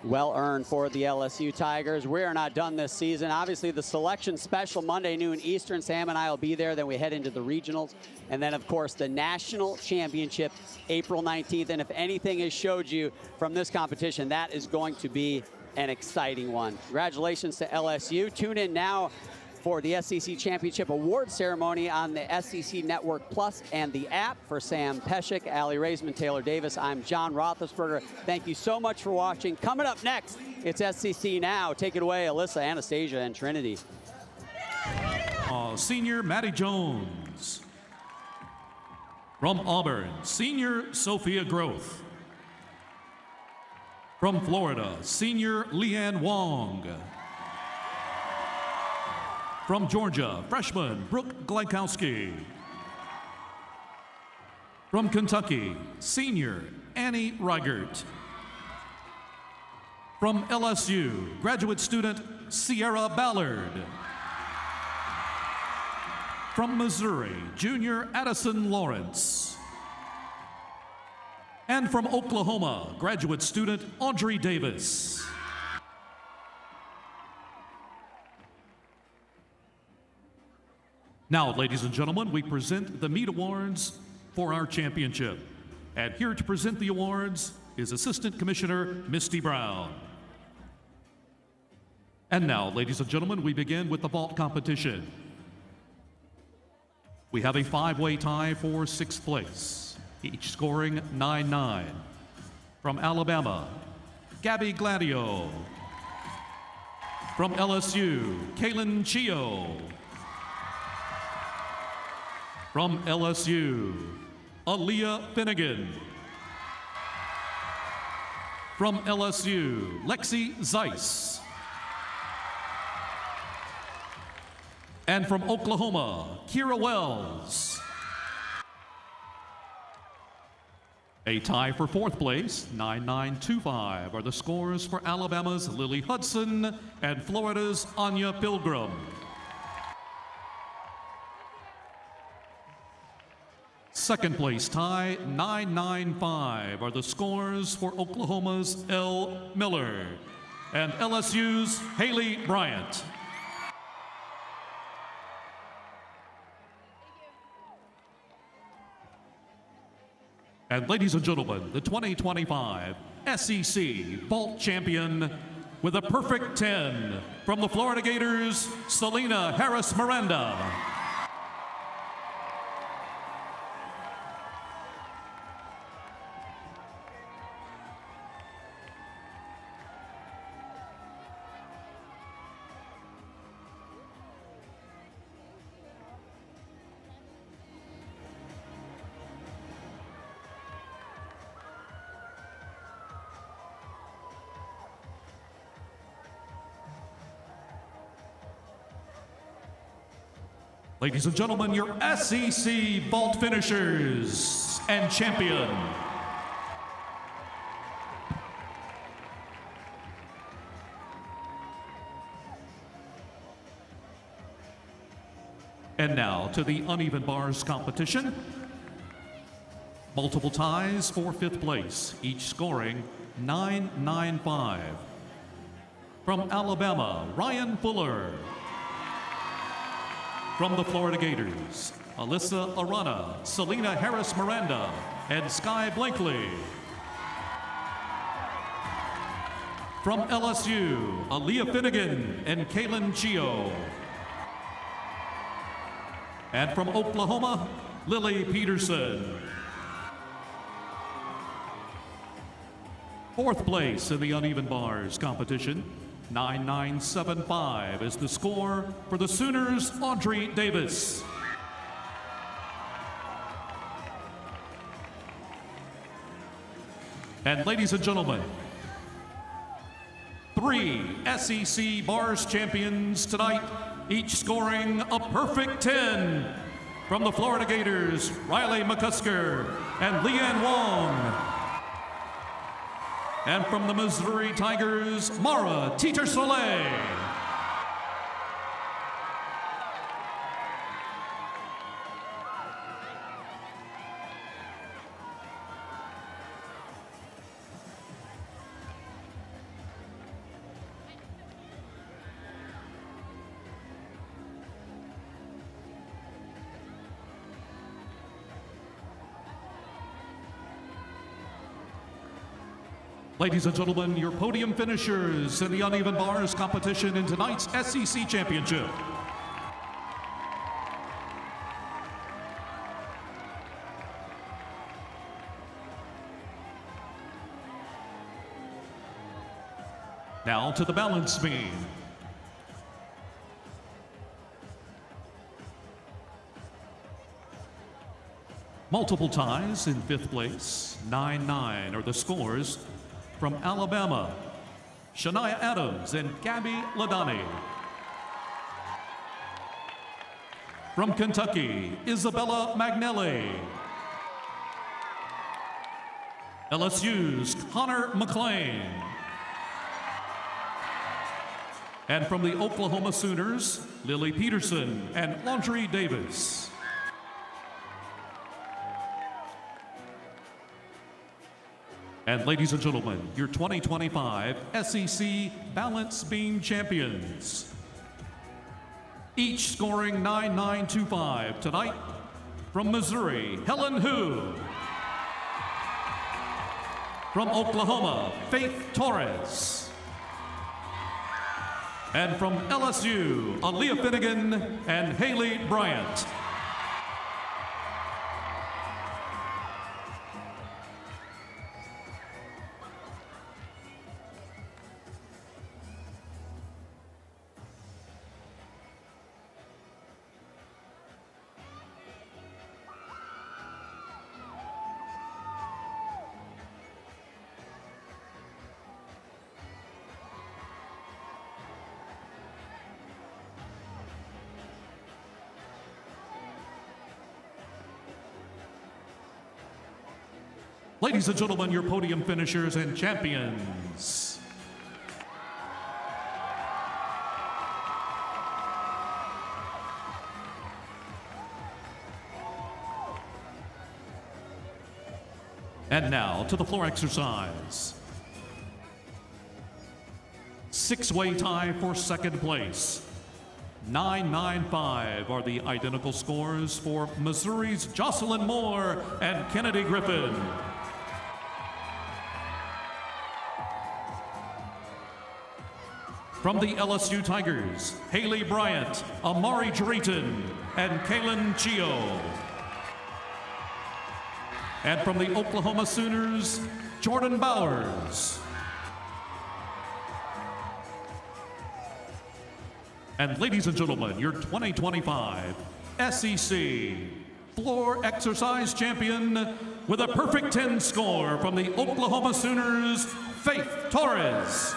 Well earned for the LSU Tigers. We are not done this season. Obviously, the selection special Monday noon Eastern. Sam and I will be there. Then we head into the regionals. And then, of course, the national championship April 19th. And if anything has showed you from this competition, that is going to be an exciting one. Congratulations to LSU. Tune in now for the SEC Championship Award Ceremony on the SEC Network Plus and the app. For Sam Pesek, Allie Raisman, Taylor Davis, I'm John Roethlisberger. Thank you so much for watching. Coming up next, it's SEC Now. Take it away, Alyssa, Anastasia, and Trinity. Senior Maddie Jones. From Auburn, Senior Sophia Groth. From Florida, Senior Leanne Wong. From Georgia, freshman Brooke Glykowski. From Kentucky, senior Annie Reigert. From LSU, graduate student Sierra Ballard. From Missouri, junior Addison Lawrence. And from Oklahoma, graduate student Audrey Davis. Now, ladies and gentlemen, we present the meet awards for our championship. And here to present the awards is Assistant Commissioner Misty Brown. And now, ladies and gentlemen, we begin with the vault competition. We have a 5-way tie for 6th place, each scoring 9-9. From Alabama, Gabby Gladio. From LSU, Kaylin Chio. From LSU, Aaliyah Finnegan. From LSU, Lexi Zeiss. And from Oklahoma, Kira Wells. A tie for fourth place, 9.925 are the scores for Alabama's Lily Hudson and Florida's Anya Pilgrim. Second place tie, 9.95 are the scores for Oklahoma's Elle Miller and LSU's Haley Bryant. And ladies and gentlemen, the 2025 SEC Vault Champion with a perfect 10 from the Florida Gators, Selena Harris Miranda. Ladies and gentlemen, your SEC Vault finishers and champion. And now to the uneven bars competition. Multiple ties for fifth place, each scoring 9.95. From Alabama, Ryan Fuller. From the Florida Gators, Alyssa Arana, Selena Harris Miranda, and Sky Blankley. From LSU, Aaliyah Finnegan and Kaylin Chio. And from Oklahoma, Lily Peterson. Fourth place in the uneven bars competition. 9.975 is the score for the Sooners' Audrey Davis. And ladies and gentlemen, 3 SEC bars champions tonight, each scoring a perfect 10. From the Florida Gators, Riley McCusker and Leanne Wong. And from the Missouri Tigers, Mara Teeter-Soleil. Ladies and gentlemen, your podium finishers in the uneven bars competition in tonight's SEC Championship. Now to the balance beam. Multiple ties in fifth place, 9.9 are the scores. From Alabama, Shania Adams and Gabby Ladani. From Kentucky, Isabella Magnelli. LSU's Connor McClain. And from the Oklahoma Sooners, Lily Peterson and Audrey Davis. And ladies and gentlemen, your 2025 SEC Balance Beam champions. Each scoring 9.925 tonight. From Missouri, Helen Hu. From Oklahoma, Faith Torres. And from LSU, Aaliyah Finnegan and Haley Bryant. Ladies and gentlemen, your podium finishers and champions. And now to the floor exercise. Six-way tie for second place. 9-9-5 are the identical scores for Missouri's Jocelyn Moore and Kennedy Griffin. From the LSU Tigers, Haley Bryant, Amari Drayton, and Kaylin Chio. And from the Oklahoma Sooners, Jordan Bowers. And ladies and gentlemen, your 2025 SEC Floor Exercise Champion with a perfect 10 score from the Oklahoma Sooners, Faith Torres.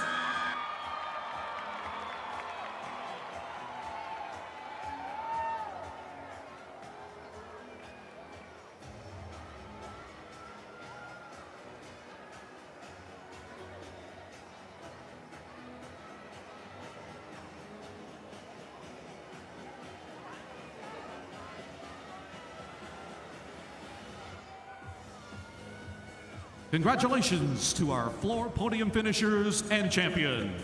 Congratulations to our floor podium finishers and champion.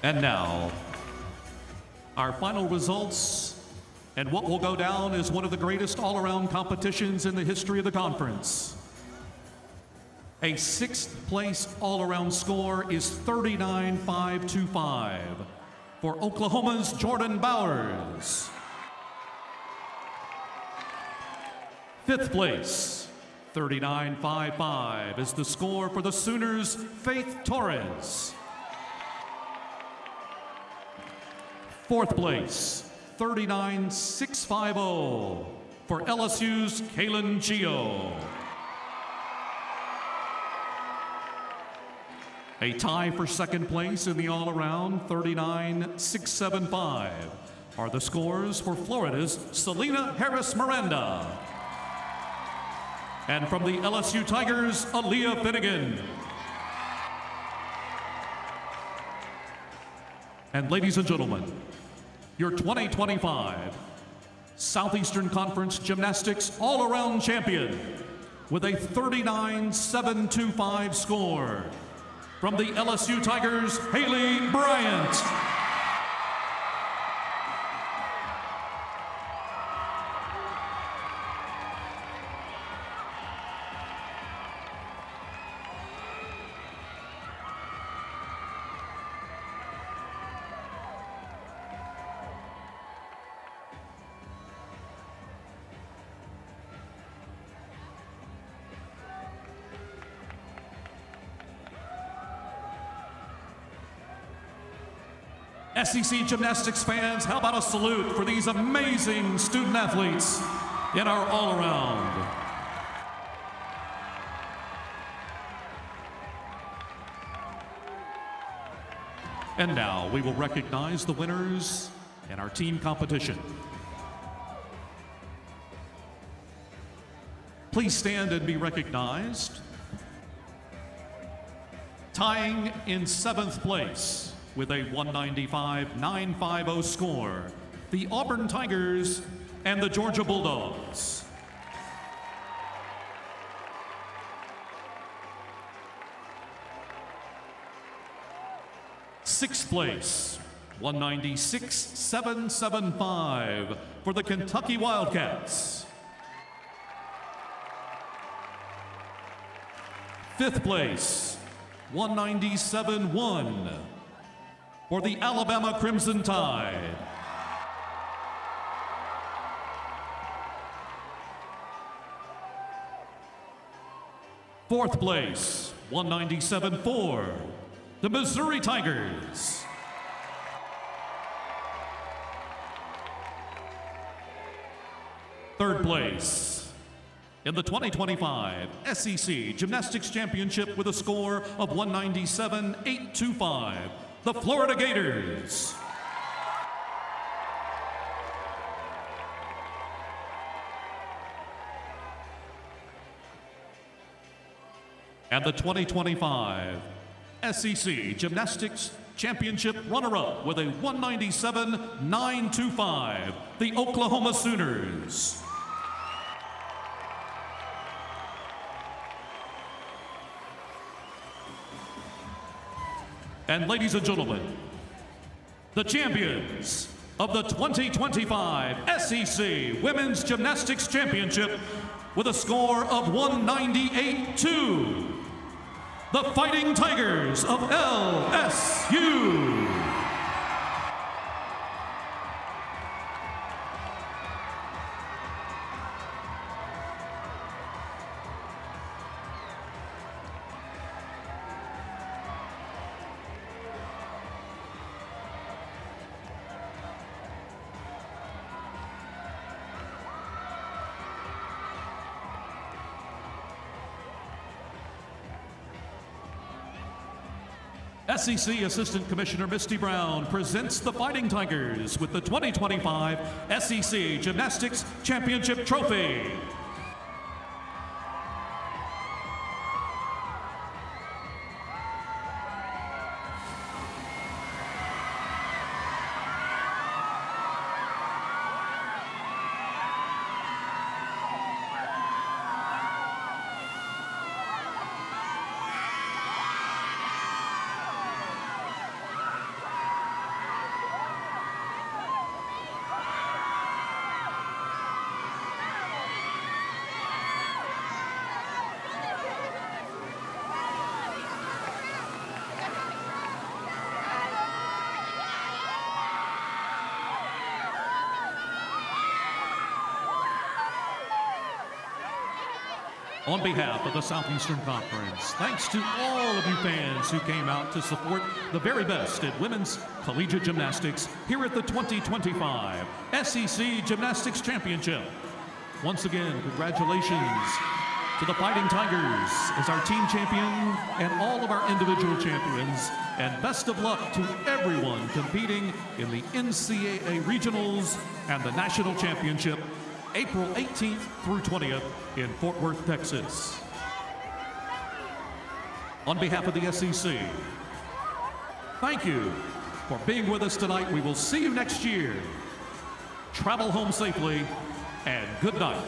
And now, our final results and what will go down as one of the greatest all-around competitions in the history of the conference. A sixth place all-around score is 39.525 for Oklahoma's Jordan Bowers. Fifth place, 39.55 is the score for the Sooners' Faith Torres. Fourth place, 39.650 for LSU's Kaylin Chio. A tie for second place in the all-around, 39.675 are the scores for Florida's Selena Harris Miranda. And from the LSU Tigers, Aaliyah Finnegan. And ladies and gentlemen, your 2025 Southeastern Conference Gymnastics all-around champion with a 39.725 score. From the LSU Tigers, Haley Bryant. SEC Gymnastics fans, how about a salute for these amazing student athletes in our all-around. And now we will recognize the winners in our team competition. Please stand and be recognized. Tying in seventh place with a 195.950 score, the Auburn Tigers and the Georgia Bulldogs. Sixth place, 196.775 for the Kentucky Wildcats. Fifth place, 197.1 for the Alabama Crimson Tide. Fourth place, 197.4, the Missouri Tigers. Third place, in the 2025 SEC Gymnastics Championship with a score of 197.825, the Florida Gators. And the 2025 SEC Gymnastics Championship runner-up with a 197.925, the Oklahoma Sooners. And ladies and gentlemen, the champions of the 2025 SEC Women's Gymnastics Championship with a score of 198.2, the Fighting Tigers of LSU. SEC Assistant Commissioner Misty Brown presents the Fighting Tigers with the 2025 SEC Gymnastics Championship Trophy. On behalf of the Southeastern Conference, thanks to all of you fans who came out to support the very best in women's collegiate gymnastics here at the 2025 SEC Gymnastics Championship. Once again, congratulations to the Fighting Tigers as our team champion and all of our individual champions, and best of luck to everyone competing in the NCAA Regionals and the National Championship April 18th through 20th in Fort Worth, Texas. On behalf of the SEC, thank you for being with us tonight. We will see you next year. Travel home safely, and good night.